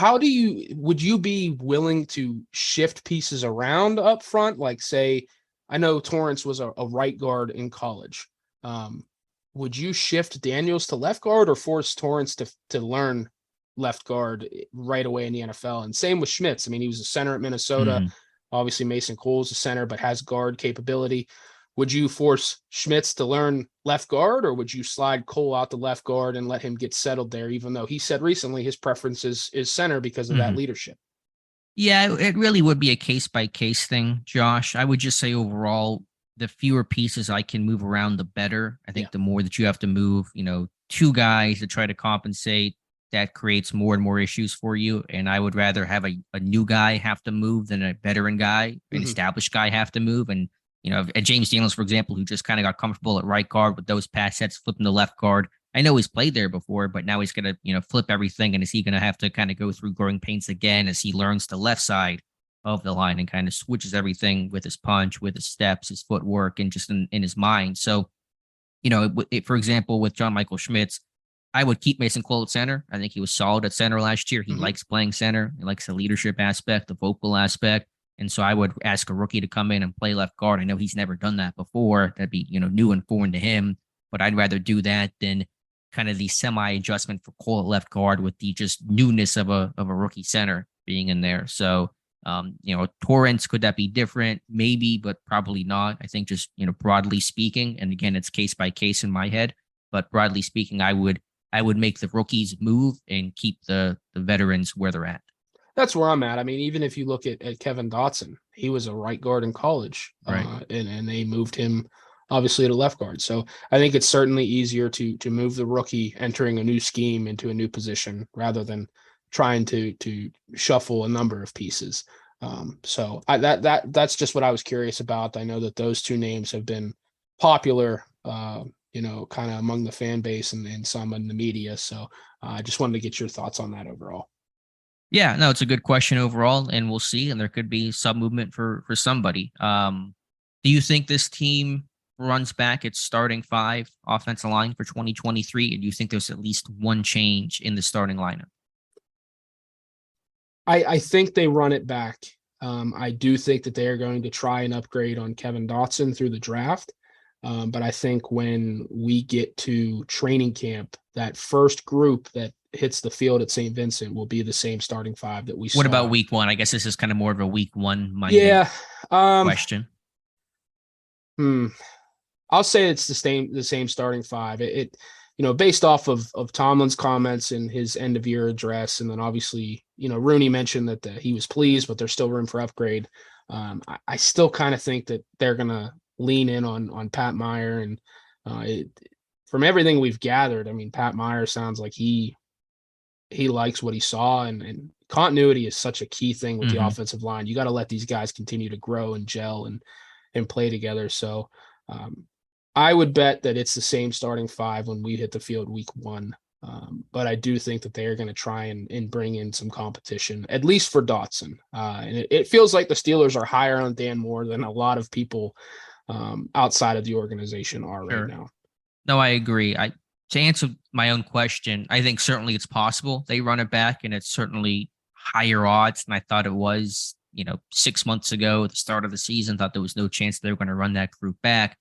Would you be willing to shift pieces around up front? Like, say, I know Torrance was a right guard in college. Would you shift Daniels to left guard or force Torrance to learn left guard right away in the NFL? And same with Schmitz. I mean, he was a center at Minnesota. Obviously, Mason Cole's a center, but has guard capability. Would you force Schmitz to learn left guard, or would you slide Cole out to left guard and let him get settled there, even though he said recently his preference is center because of that leadership? Yeah, it really would be a case-by-case thing, Josh. I would just say overall, the fewer pieces I can move around, the better. I think the more that you have to move, two guys to try to compensate, that creates more and more issues for you. And I would rather have a new guy have to move than a veteran guy, an established guy have to move. And, at James Daniels, for example, who just kind of got comfortable at right guard with those pass sets, flipping to left guard. I know he's played there before, but now he's going to, flip everything. And is he going to have to kind of go through growing pains again as he learns the left side of the line and kind of switches everything with his punch, with his steps, his footwork, and just in his mind. So, for example, with John Michael Schmitz, I would keep Mason Cole at center. I think he was solid at center last year. He likes playing center. He likes the leadership aspect, the vocal aspect. And so I would ask a rookie to come in and play left guard. I know he's never done that before. That'd be, new and foreign to him. But I'd rather do that than kind of the semi-adjustment for Cole at left guard with the just newness of a rookie center being in there. So, Torrance, could that be different? Maybe, but probably not. I think just, broadly speaking, and again, it's case by case in my head, but broadly speaking, I would make the rookies move and keep the veterans where they're at. That's where I'm at. I mean, even if you look at Kevin Dotson, he was a right guard in college, right. And they moved him obviously to left guard. So I think it's certainly easier to move the rookie entering a new scheme into a new position rather than trying to shuffle a number of pieces. So that's just what I was curious about. I know that those two names have been popular, kind of among the fan base and some in the media. So I just wanted to get your thoughts on that overall. Yeah, no, it's a good question overall, and we'll see. And there could be some movement for somebody. Do you think this team runs back its starting 5 offensive line for 2023? And do you think there's at least one change in the starting lineup? I think they run it back. I do think that they are going to try and upgrade on Kevin Dotson through the draft. But I think when we get to training camp, that first group that hits the field at St. Vincent will be the same starting five that we saw. What about week one? I guess this is kind of more of a week one Monday question. I'll say it's the same starting five. It based off of Tomlin's comments and his end of year address, and then obviously, Rooney mentioned that he was pleased, but there's still room for upgrade. I still kind of think that they're gonna lean in on Pat Meyer, and from everything we've gathered, I mean, Pat Meyer sounds like he likes what he saw, and continuity is such a key thing with the offensive line. You got to let these guys continue to grow and gel and play together. So I would bet that it's the same starting five when we hit the field week one. But I do think that they are going to try and bring in some competition, at least for Dotson. And it feels like the Steelers are higher on Dan Moore than a lot of people outside of the organization are right now. No, I agree. To answer my own question, I think certainly it's possible they run it back, and it's certainly higher odds than I thought it was, 6 months ago at the start of the season. Thought there was no chance they were going to run that group back.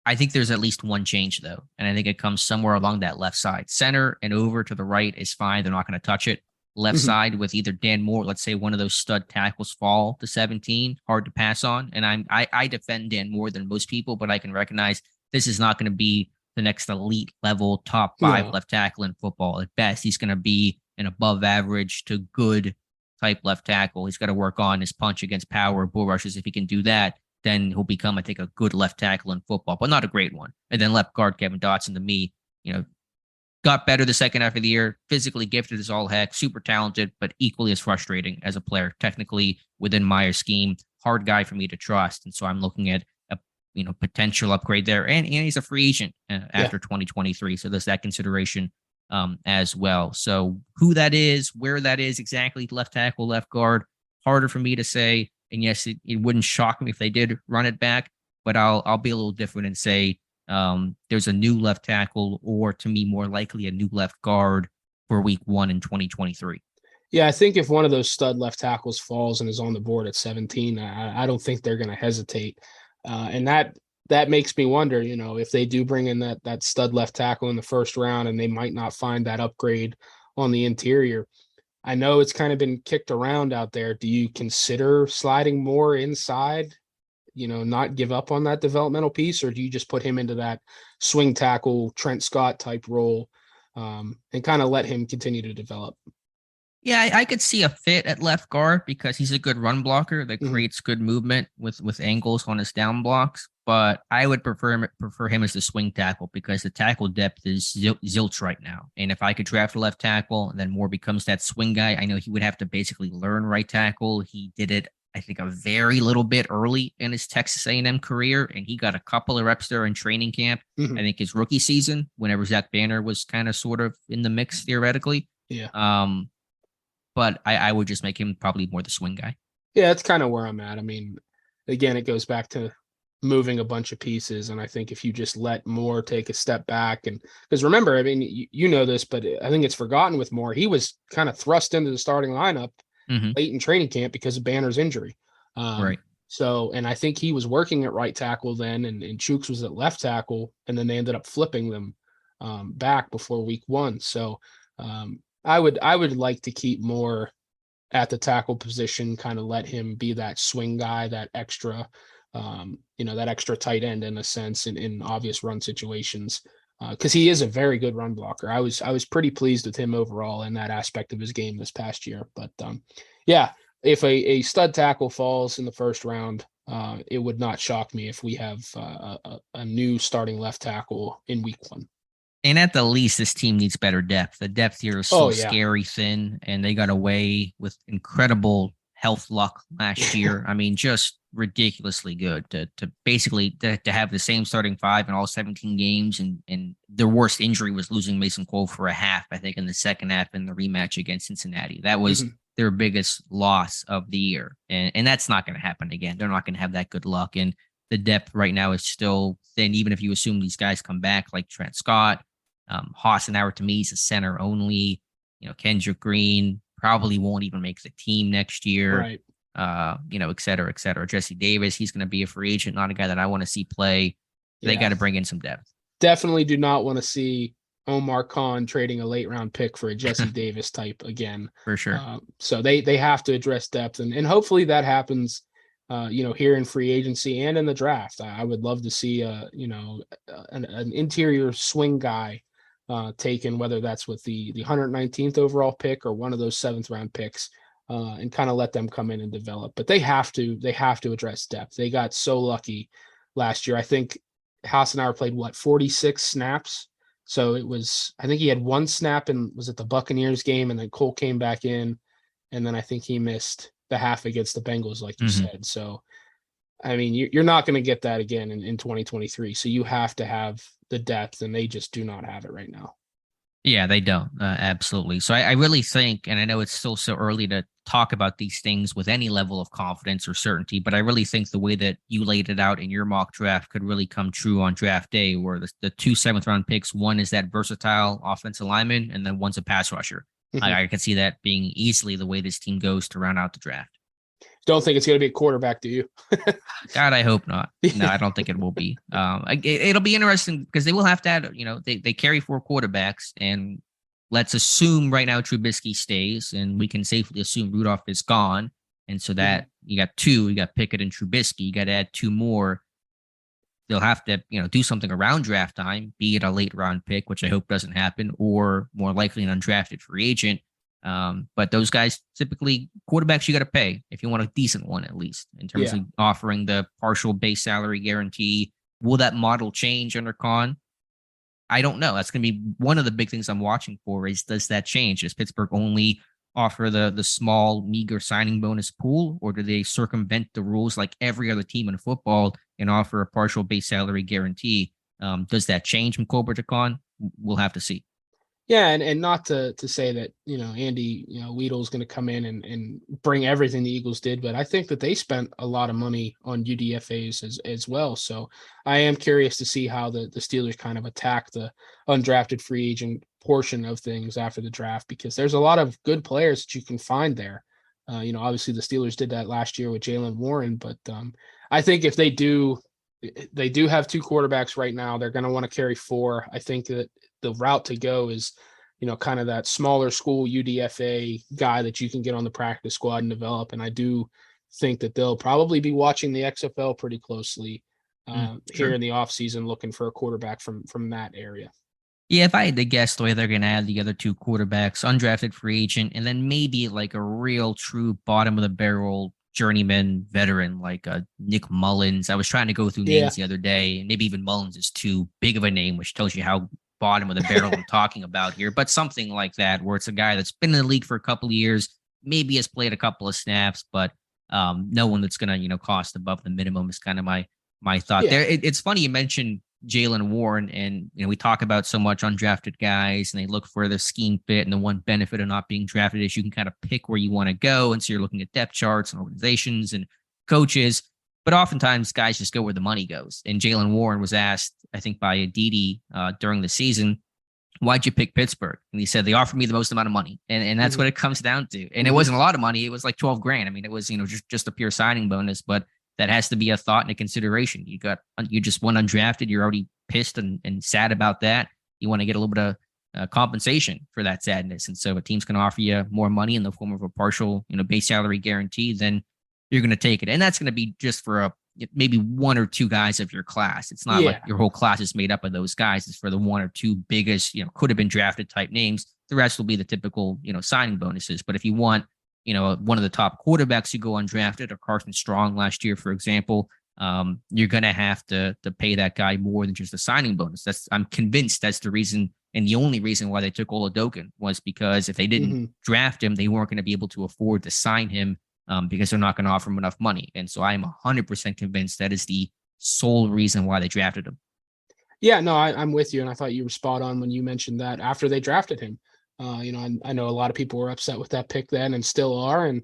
I think there's at least one change, though, and I think it comes somewhere along that left side. Center and over to the right is fine. They're not going to touch it. Left side with either Dan Moore, let's say one of those stud tackles fall to 17, hard to pass on. And I defend Dan Moore than most people, but I can recognize this is not going to be the next elite level top 5 left tackle in football. At best, he's going to be an above average to good type left tackle. He's got to work on his punch against power, bull rushes. If he can do that, then he'll become, I think, a good left tackle in football, but not a great one. And then left guard Kevin Dotson, to me, got better the second half of the year, physically gifted as all heck, super talented, but equally as frustrating as a player, technically within Meyer's scheme, hard guy for me to trust. And so I'm looking at a potential upgrade there. And he's a free agent after 2023. So there's that consideration as well. So who that is, where that is exactly, left tackle, left guard, harder for me to say. And yes, it wouldn't shock me if they did run it back, but I'll be a little different and say there's a new left tackle, or to me, more likely a new left guard for week 1 in 2023. Yeah, I think if one of those stud left tackles falls and is on the board at 17, I don't think they're going to hesitate. And that makes me wonder, if they do bring in that stud left tackle in the first round and they might not find that upgrade on the interior. I know it's kind of been kicked around out there. Do you consider sliding more inside, not give up on that developmental piece, or do you just put him into that swing tackle, Trent Scott type role and kind of let him continue to develop? Yeah, I could see a fit at left guard because he's a good run blocker that creates good movement with angles on his down blocks. But I would prefer him as the swing tackle because the tackle depth is zilch right now. And if I could draft a left tackle and then Moore becomes that swing guy, I know he would have to basically learn right tackle. He did it, I think, a very little bit early in his Texas A&M career, and he got a couple of reps there in training camp. I think his rookie season, whenever Zach Banner was kind of sort of in the mix theoretically. Yeah. But I would just make him probably more the swing guy. Yeah, that's kind of where I'm at. I mean, again, it goes back to moving a bunch of pieces. And I think if you just let Moore take a step back, and because remember, I mean, you know this, but I think it's forgotten with Moore. He was kind of thrust into the starting lineup late in training camp because of Banner's injury. Right. So, and I think he was working at right tackle then, and Chooks was at left tackle, and then they ended up flipping them back before week 1. So I would like to keep Moore at the tackle position, kind of let him be that swing guy, that extra, that extra tight end in a sense in obvious run situations, because he is a very good run blocker. I was pretty pleased with him overall in that aspect of his game this past year. But yeah, if a stud tackle falls in the first round, it would not shock me if we have a new starting left tackle in week 1. And at the least, this team needs better depth. The depth here is so scary thin, and they got away with incredible health luck last year. I mean, just ridiculously good to basically have the same starting 5 in all 17 games. And their worst injury was losing Mason Cole for a half, I think, in the second half in the rematch against Cincinnati. That was their biggest loss of the year. And that's not going to happen again. They're not going to have that good luck. And the depth right now is still thin, even if you assume these guys come back like Trent Scott. Hassenauer, to me, is a center only. Kendrick Green probably won't even make the team next year. Right. Et cetera, et cetera. Jesse Davis, he's going to be a free agent, not a guy that I want to see play. They got to bring in some depth. Definitely do not want to see Omar Khan trading a late round pick for a Jesse Davis type again. For sure. So they have to address depth, and hopefully that happens, here in free agency and in the draft. I would love to see, an interior swing guy taken, whether that's with the 119th overall pick or one of those 7th round picks, and kind of let them come in and develop. But they have to address depth. They got so lucky last year. I think Hassenauer played 46 snaps. So I think he had 1 snap and was at the Buccaneers game, and then Cole came back in, and then I think he missed the half against the Bengals, like you said. So, I mean, you're not going to get that again in 2023. So you have to have the depth, and they just do not have it right now. Yeah, they don't. Absolutely. So I really think, and I know it's still so early to talk about these things with any level of confidence or certainty, but I really think the way that you laid it out in your mock draft could really come true on draft day, where the 2 7th round picks, one is that versatile offensive lineman, and then one's a pass rusher. I can see that being easily the way this team goes to round out the draft. Don't think it's going to be a quarterback, do you? God, I hope not. No, I don't think it will be. It'll be interesting because they will have to add, they carry 4 quarterbacks, and let's assume right now Trubisky stays, and we can safely assume Rudolph is gone. And so that you got 2, you got Pickett and Trubisky, you got to add 2 more. They'll have to, do something around draft time, be it a late round pick, which I hope doesn't happen, or more likely an undrafted free agent. But those guys, typically quarterbacks, you got to pay if you want a decent one, at least in terms of offering the partial base salary guarantee. Will that model change under Khan? I don't know. That's going to be one of the big things I'm watching for is, does that change? Does Pittsburgh only offer the small, meager signing bonus pool, or do they circumvent the rules like every other team in football and offer a partial base salary guarantee? Does that change from Colbert to Khan? We'll have to see. Yeah, and not to say that, Andy, Weedle's going to come in and bring everything the Eagles did, but I think that they spent a lot of money on UDFAs as well. So I am curious to see how the Steelers kind of attack the undrafted free agent portion of things after the draft, because there's a lot of good players that you can find there. Obviously the Steelers did that last year with Jalen Warren, but I think if they do have 2 quarterbacks right now, they're going to want to carry 4. I think that the route to go is, kind of that smaller school UDFA guy that you can get on the practice squad and develop. And I do think that they'll probably be watching the XFL pretty closely here in the offseason, looking for a quarterback from that area. Yeah, if I had to guess, the way they're going to add the other 2 quarterbacks, undrafted free agent, and then maybe like a real true bottom of the barrel journeyman veteran like Nick Mullins. I was trying to go through names the other day, and maybe even Mullins is too big of a name, which tells you how bottom of the barrel I'm talking about here, but something like that, where it's a guy that's been in the league for a couple of years, maybe has played a couple of snaps, but no one that's going to, cost above the minimum is kind of my thought there. It's funny you mentioned Jalen Warren, and, we talk about so much undrafted guys, and they look for the scheme fit, and the one benefit of not being drafted is you can kind of pick where you want to go. And so you're looking at depth charts and organizations and coaches, but oftentimes guys just go where the money goes. And Jalen Warren was asked, I think, by Aditi during the season, why'd you pick Pittsburgh? And he said, they offered me the most amount of money. And that's what it comes down to. And it wasn't a lot of money. It was like $12,000. I mean, it was, just a pure signing bonus, but that has to be a thought and a consideration. You just went undrafted. You're already pissed and sad about that. You want to get a little bit of compensation for that sadness. And so a team's going to offer you more money in the form of a partial, base salary guarantee, then you're going to take it. And that's going to be just for maybe 1 or 2 guys of your class. It's not like your whole class is made up of those guys. It's for the 1 or 2 biggest, could have been drafted type names. The rest will be the typical, signing bonuses. But if you want, one of the top quarterbacks who go undrafted, or Carson Strong last year, for example, you're going to have to pay that guy more than just a signing bonus. I'm convinced that's the reason, and the only reason why they took Oladokin was because if they didn't draft him, they weren't going to be able to afford to sign him because they're not going to offer him enough money. And so I'm 100% convinced that is the sole reason why they drafted him. Yeah, no, I'm with you. And I thought you were spot on when you mentioned that after they drafted him. I know a lot of people were upset with that pick then and still are. And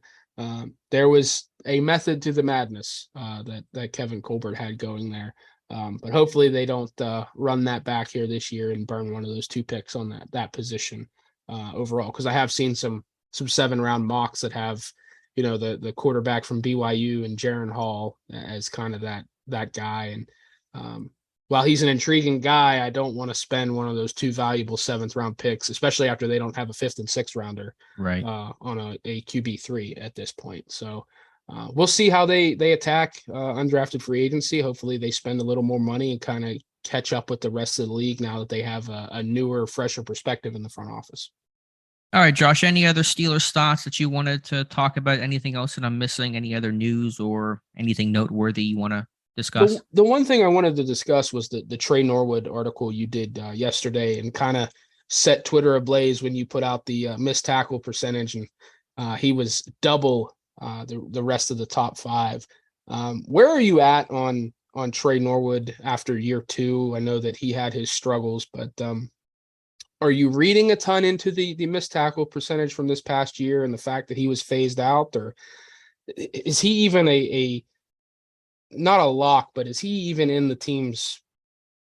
there was a method to the madness that Kevin Colbert had going there. But hopefully they don't run that back here this year and burn one of those 2 picks on that position overall. Because I have seen some 7-round mocks that have, the quarterback from BYU and Jaron Hall as kind of that guy. And while he's an intriguing guy, I don't want to spend one of those 2 valuable 7th round picks, especially after they don't have a 5th and 6th rounder on a QB3 at this point. So we'll see how they attack undrafted free agency. Hopefully they spend a little more money and kind of catch up with the rest of the league now that they have a newer, fresher perspective in the front office. All right, Josh, any other Steelers thoughts that you wanted to talk about? Anything else that I'm missing? Any other news or anything noteworthy you want to discuss? The one thing I wanted to discuss was the Trey Norwood article you did yesterday, and kind of set Twitter ablaze when you put out the missed tackle percentage, and he was double the rest of the top 5. Where are you at on Trey Norwood after year 2? I know that he had his struggles, but are you reading a ton into the missed tackle percentage from this past year and the fact that he was phased out, or is he even a not a lock, but is he even in the team's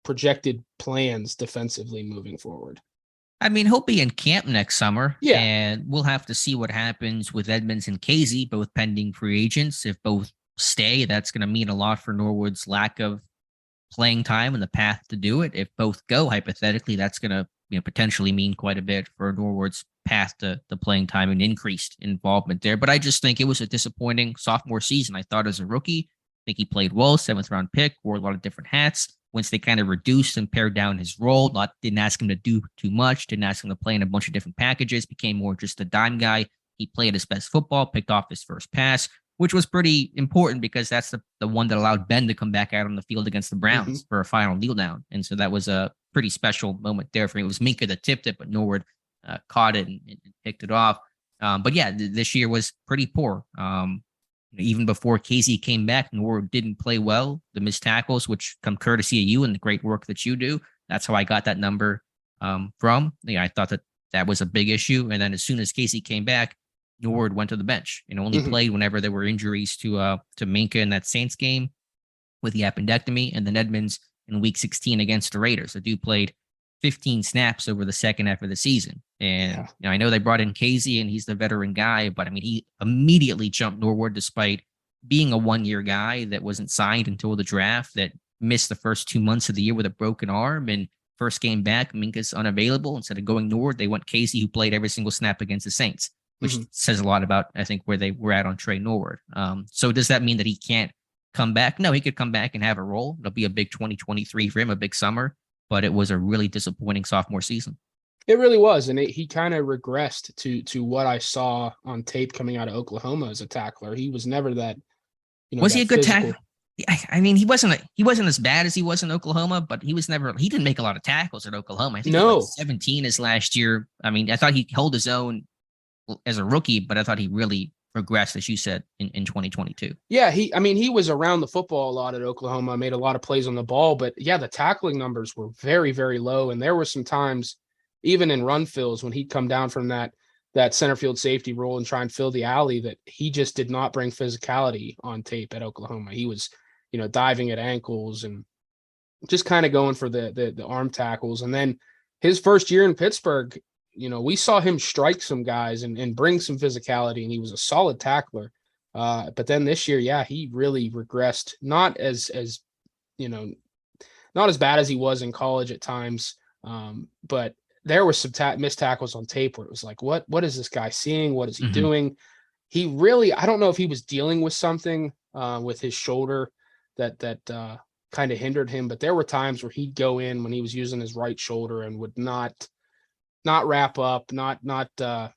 projected plans defensively moving forward? I mean, he'll be in camp next summer, Yeah, and we'll have to see what happens with Edmonds and Casey, both pending free agents. If both stay, that's going to mean a lot for Norwood's lack of playing time and the path to do it. If both go, hypothetically, that's going to potentially mean quite a bit for Norwood's path to the playing time and increased involvement there. But I just think it was a disappointing sophomore season. I thought as a rookie, I think he played well, 7th round pick, wore a lot of different hats. Once they kind of reduced and pared down his role, didn't ask him to do too much, didn't ask him to play in a bunch of different packages, became more just a dime guy. He played his best football, picked off his first pass, which was pretty important because that's the one that allowed Ben to come back out on the field against the Browns for a final kneel down. And so that was a pretty special moment there for him. It was Minka that tipped it, but Norwood caught it and picked it off. But yeah, this year was pretty poor. Even before Casey came back, Norwood didn't play well. The missed tackles, which come courtesy of you and the great work that you do. That's how I got that number from. I thought that was a big issue. And then as soon as Casey came back, Norwood went to the bench and only played whenever there were injuries to Minka in that Saints game with the appendectomy, and then Edmonds in week 16 against the Raiders. The dude played 15 snaps over the second half of the season. And I know they brought in Casey and he's the veteran guy, but I mean, he immediately jumped Norwood despite being a 1-year guy that wasn't signed until the draft, that missed the first 2 months of the year with a broken arm. And first game back, Minka's unavailable. Instead of going Norwood, they went Casey, who played every single snap against the Saints, which says a lot about, I think, where they were at on Trey Norwood. So does that mean that he can't come back? No, he could come back and have a role. It'll be a big 2023 for him, a big summer, but it was a really disappointing sophomore season. It really was. And he kind of regressed to what I saw on tape coming out of Oklahoma as a tackler. He was never that, was he a good tackler? I mean, he wasn't as bad as he was in Oklahoma, but he didn't make a lot of tackles at Oklahoma. I think he was 17 his last year. I mean, I thought he held his own as a rookie, but I thought he really regressed, as you said, in 2022. Yeah, he was around the football a lot at Oklahoma, made a lot of plays on the ball, but yeah, the tackling numbers were very, very low. And there were some times, even in run fills, when he'd come down from that center field safety role and try and fill the alley, that he just did not bring physicality on tape at Oklahoma. He was, diving at ankles and just kind of going for the arm tackles. And then his first year in Pittsburgh, we saw him strike some guys and bring some physicality, and he was a solid tackler. But then this year, he really regressed, not as bad as he was in college at times. But there were some missed tackles on tape where it was like, what is this guy seeing? What is he doing? He really, I don't know if he was dealing with something with his shoulder that kind of hindered him, but there were times where he'd go in when he was using his right shoulder and would not wrap up, not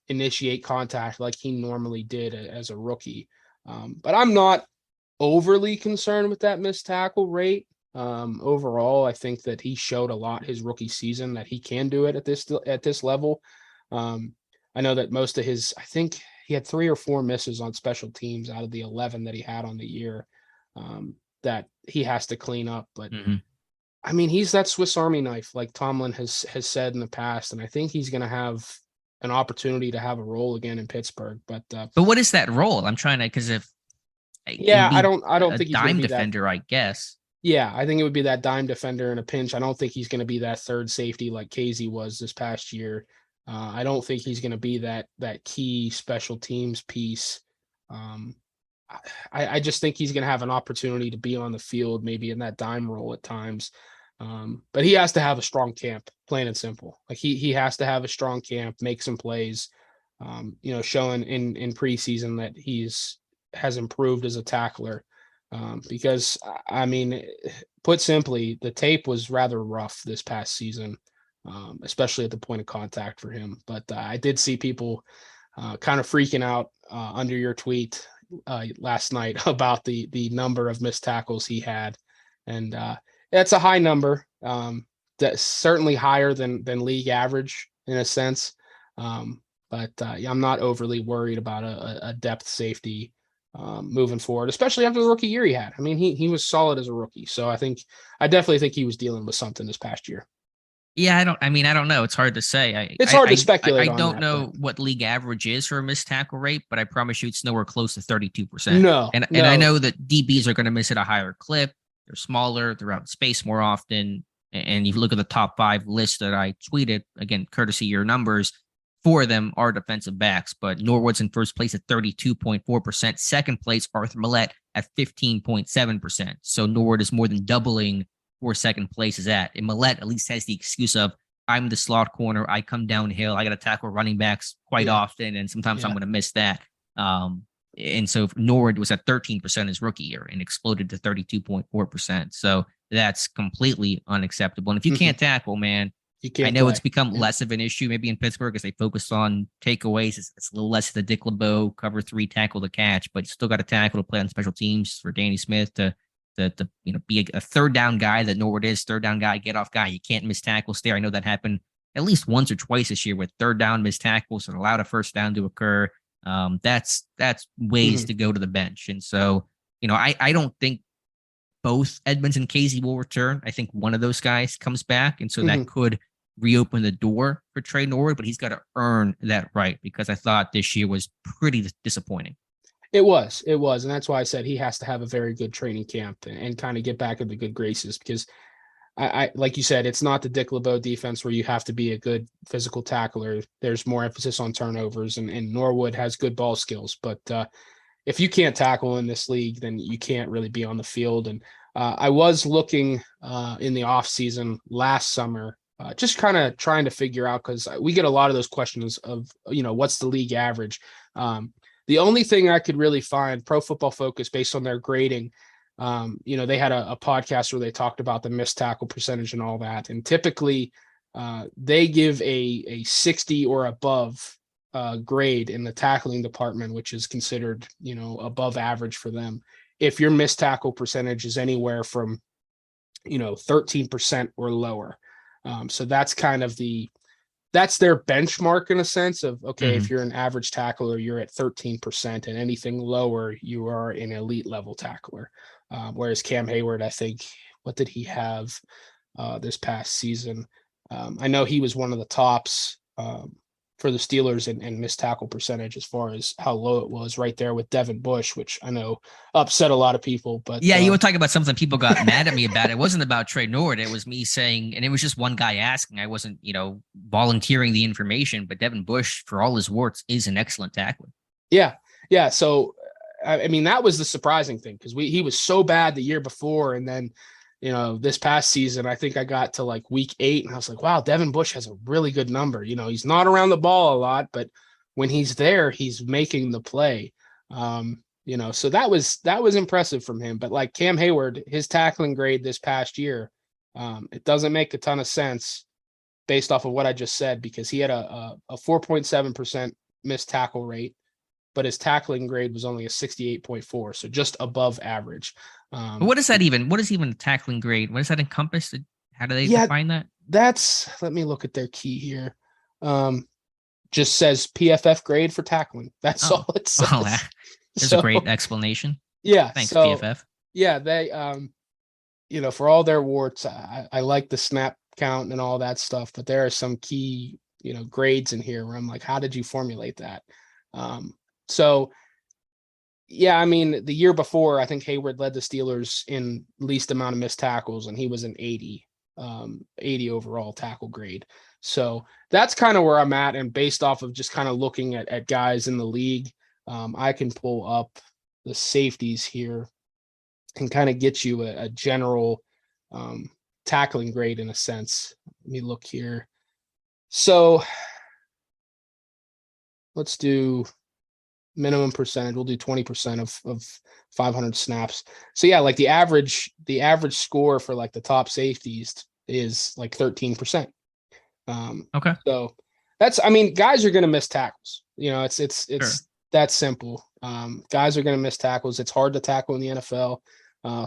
initiate contact like he normally did as a rookie. But I'm not overly concerned with that missed tackle rate. Overall, I think that he showed a lot his rookie season that he can do it at this level. I know that most of I think he had 3 or 4 misses on special teams out of the 11 that he had on the year that he has to clean up. But I mean, he's that Swiss Army knife, like Tomlin has said in the past, and I think he's going to have an opportunity to have a role again in Pittsburgh. But what is that role? I'm trying to, because if I don't think he's dime defender, I guess. Yeah, I think it would be that dime defender in a pinch. I don't think he's going to be that third safety like Casey was this past year. I don't think he's going to be that key special teams piece. I just think he's going to have an opportunity to be on the field, maybe in that dime role at times. But he has to have a strong camp, plain and simple. Like he has to have a strong camp, make some plays, showing in preseason that has improved as a tackler. Because I mean, put simply, the tape was rather rough this past season, especially at the point of contact for him. But I did see people kind of freaking out under your tweet last night about the number of missed tackles he had, and that's a high number. That's certainly higher than league average in a sense. But I'm not overly worried about a depth safety moving forward, especially after the rookie year he had. I mean, he was solid as a rookie. So I definitely think he was dealing with something this past year. Yeah, I don't know. It's hard to say. It's hard to speculate. I don't know what league average is for a missed tackle rate, but I promise you it's nowhere close to 32%. No. And I know that DBs are going to miss at a higher clip. They're smaller, they're out in space more often. And you look at the top 5 list that I tweeted, again, courtesy your numbers, 4 of them are defensive backs, but Norwood's in first place at 32.4%. Second place, Arthur Millette at 15.7%. So Norwood is more than doubling where second place is at. And Millette at least has the excuse of, I'm the slot corner. I come downhill. I got to tackle running backs quite often, and sometimes I'm going to miss that. And so Norwood was at 13% his rookie year and exploded to 32.4%. So that's completely unacceptable. And if you can't tackle, man, I know it's become less of an issue maybe in Pittsburgh as they focus on takeaways. It's a little less of the Dick LeBeau cover 3 tackle to catch, but you still got to tackle to play on special teams for Danny Smith to be a third down guy that Norwood is, third down guy, get off guy. You can't miss tackles there. I know that happened at least once or twice this year with third down missed tackles and allowed a first down to occur. That's ways to go to the bench. And so, I don't think both Edmonds and Casey will return. I think one of those guys comes back. And so that could reopen the door for Trey Norwood, but he's got to earn that right, because I thought this year was pretty disappointing. It was. And that's why I said he has to have a very good training camp and kind of get back in the good graces, because I like you said, it's not the Dick LeBeau defense where you have to be a good physical tackler. There's more emphasis on turnovers, and Norwood has good ball skills. But if you can't tackle in this league, then you can't really be on the field. And I was looking in the offseason last summer, just kind of trying to figure out, because we get a lot of those questions of, what's the league average? The only thing I could really find, Pro Football Focus, based on their grading, they had a podcast where they talked about the missed tackle percentage and all that. And typically they give a 60 or above grade in the tackling department, which is considered, above average for them, if your missed tackle percentage is anywhere from, 13% or lower. So that's kind of that's their benchmark in a sense of, okay, if you're an average tackler, you're at 13%, and anything lower, you are an elite level tackler. Whereas Cam Hayward, I think, what did he have this past season? I know he was one of the tops for the Steelers in missed tackle percentage as far as how low it was, right there with Devin Bush, which I know upset a lot of people. But yeah, you were talking about something people got mad at me about. It wasn't about Trey Norwood. It was me saying, and it was just one guy asking. I wasn't, volunteering the information, but Devin Bush, for all his warts, is an excellent tackler. Yeah. So, I mean, that was the surprising thing, because he was so bad the year before. And then, this past season, I think I got to like week 8 and I was like, wow, Devin Bush has a really good number. He's not around the ball a lot, but when he's there, he's making the play. So that was impressive from him. But like Cam Hayward, his tackling grade this past year, it doesn't make a ton of sense based off of what I just said, because he had a 4.7% missed tackle rate, but his tackling grade was only a 68.4, so just above average. What is that even? What is even tackling grade? What does that encompass? How do they define that? Let me look at their key here. Just says PFF grade for tackling. That's all it says. Well, there's a great explanation. Yeah. Thanks, PFF. Yeah, they, for all their warts, I like the snap count and all that stuff, but there are some key, grades in here where I'm like, how did you formulate that? So, yeah, I mean, the year before, I think Hayward led the Steelers in least amount of missed tackles, and he was an 80 overall tackle grade. So that's kind of where I'm at. And based off of just kind of looking at guys in the league, I can pull up the safeties here and kind of get you a general tackling grade in a sense. Let me look here. So let's do minimum percentage. We'll do 20% of 500 snaps. So yeah, like the average score for like the top safeties is like 13%. Okay. So that's, I mean, guys are going to miss tackles. You know, it's Sure. that simple. Guys are going to miss tackles. It's hard to tackle in the NFL.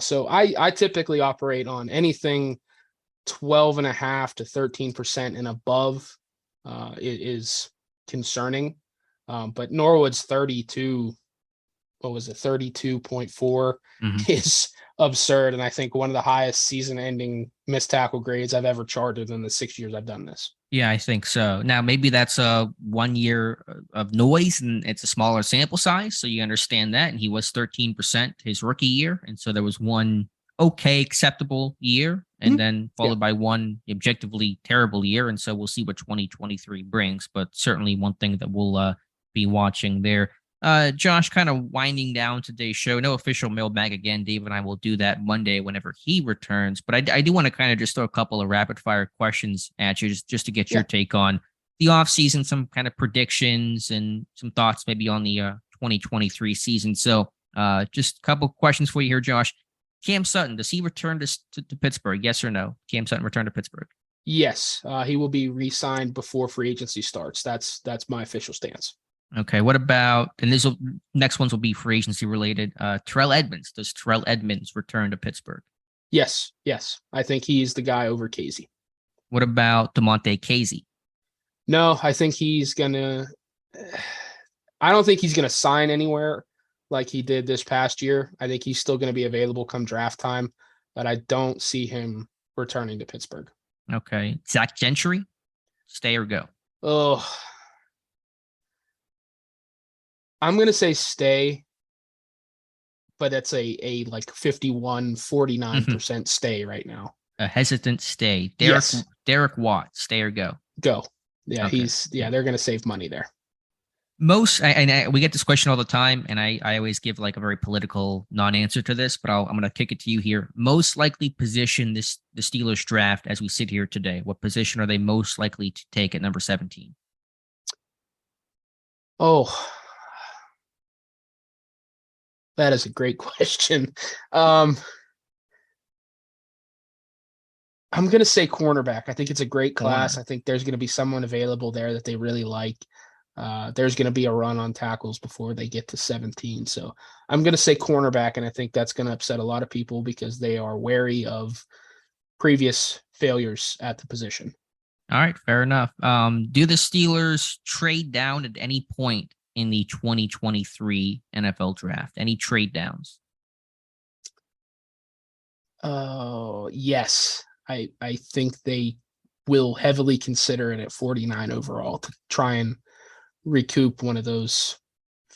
So I typically operate on anything 12.5 to 13% and above. It is concerning. But Norwood's 32, what was it, 32.4 is absurd. And I think one of the highest season ending missed tackle grades I've ever charted in the 6 years I've done this. Yeah, I think so. Now, maybe that's 1 year of noise and it's a smaller sample size. So you understand that. And he was 13% his rookie year. And so there was one okay, acceptable year and then followed by one objectively terrible year. And so we'll see what 2023 brings. But certainly one thing that we'll be watching there. Josh, kind of winding down today's show. No official mailbag again. Dave and I will do that Monday whenever he returns. But I do want to kind of just throw a couple of rapid fire questions at you just to get your take on the offseason, some kind of predictions and some thoughts maybe on the 2023 season. So just a couple questions for you here, Josh. Cam Sutton, does he return to Pittsburgh? Yes or no? Cam Sutton return to Pittsburgh? Yes, he will be re-signed before free agency starts. That's my official stance. Okay, what about, and next ones will be free agency related. Terrell Edmonds, does Terrell Edmonds return to Pittsburgh? Yes. I think he's the guy over Casey. What about DeMonte Casey? No, I think I don't think he's gonna sign anywhere like he did this past year. I think he's still gonna be available come draft time, but I don't see him returning to Pittsburgh. Okay, Zach Gentry, stay or go? Oh, I'm going to say stay, but that's a like 51-49% stay right now. A hesitant stay. Derek Watt, stay or go? Go. Yeah, okay. They're going to save money there. We get this question all the time, and I always give like a very political non-answer to this, but I'm going to kick it to you here. Most likely position the Steelers draft as we sit here today. What position are they most likely to take at number 17? Oh, that is a great question. I'm going to say cornerback. I think it's a great class. I think there's going to be someone available there that they really like. There's going to be a run on tackles before they get to 17. So I'm going to say cornerback, and I think that's going to upset a lot of people because they are wary of previous failures at the position. All right, fair enough. Do the Steelers trade down at any point in the 2023 NFL draft? Any trade downs? Yes. I think they will heavily consider it at 49 overall to try and recoup one of those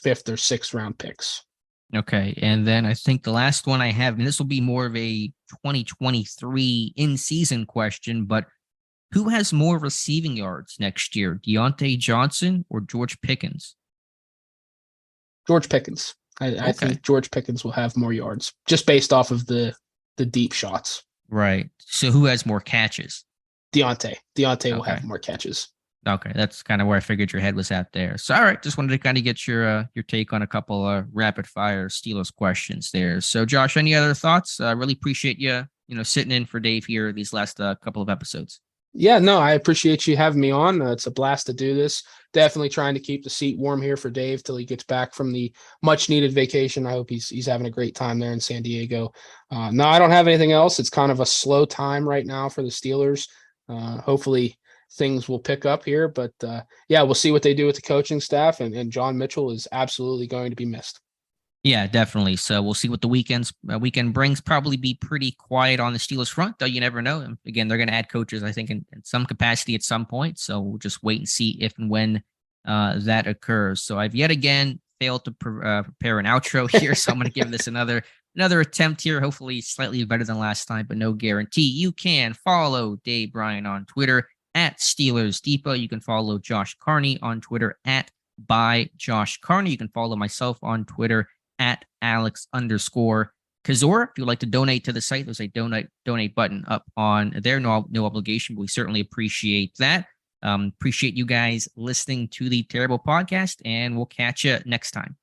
5th or 6th round picks. Okay. And then I think the last one I have, and this will be more of a 2023 in-season question, but who has more receiving yards next year, Deontay Johnson or George Pickens? George Pickens. I think George Pickens will have more yards just based off of the deep shots. Right. So who has more catches? Deontay will have more catches. Okay, that's kind of where I figured your head was at there. So, all right, just wanted to kind of get your take on a couple rapid fire Steelers questions there. So, Josh, any other thoughts? I really appreciate you sitting in for Dave here these last couple of episodes. Yeah, no, I appreciate you having me on. It's a blast to do this. Definitely trying to keep the seat warm here for Dave till he gets back from the much needed vacation. I hope he's having a great time there in San Diego. No, I don't have anything else. It's kind of a slow time right now for the Steelers. Hopefully things will pick up here, but we'll see what they do with the coaching staff, and John Mitchell is absolutely going to be missed. Yeah, definitely. So we'll see what the weekend brings. Probably be pretty quiet on the Steelers front, though you never know. And again, they're going to add coaches, I think, in some capacity at some point. So we'll just wait and see if and when that occurs. So I've yet again failed to prepare an outro here, so I'm going to give this another attempt here. Hopefully slightly better than last time, but no guarantee. You can follow Dave Bryan on Twitter at Steelers Depot. You can follow Josh Carney on Twitter at @byJoshCarney. You can follow myself on Twitter at Alex_Carney. Kozora, if you'd like to donate to the site, there's a donate button up on there. No obligation, but we certainly appreciate that. Appreciate you guys listening to the Terrible Podcast, and we'll catch you next time.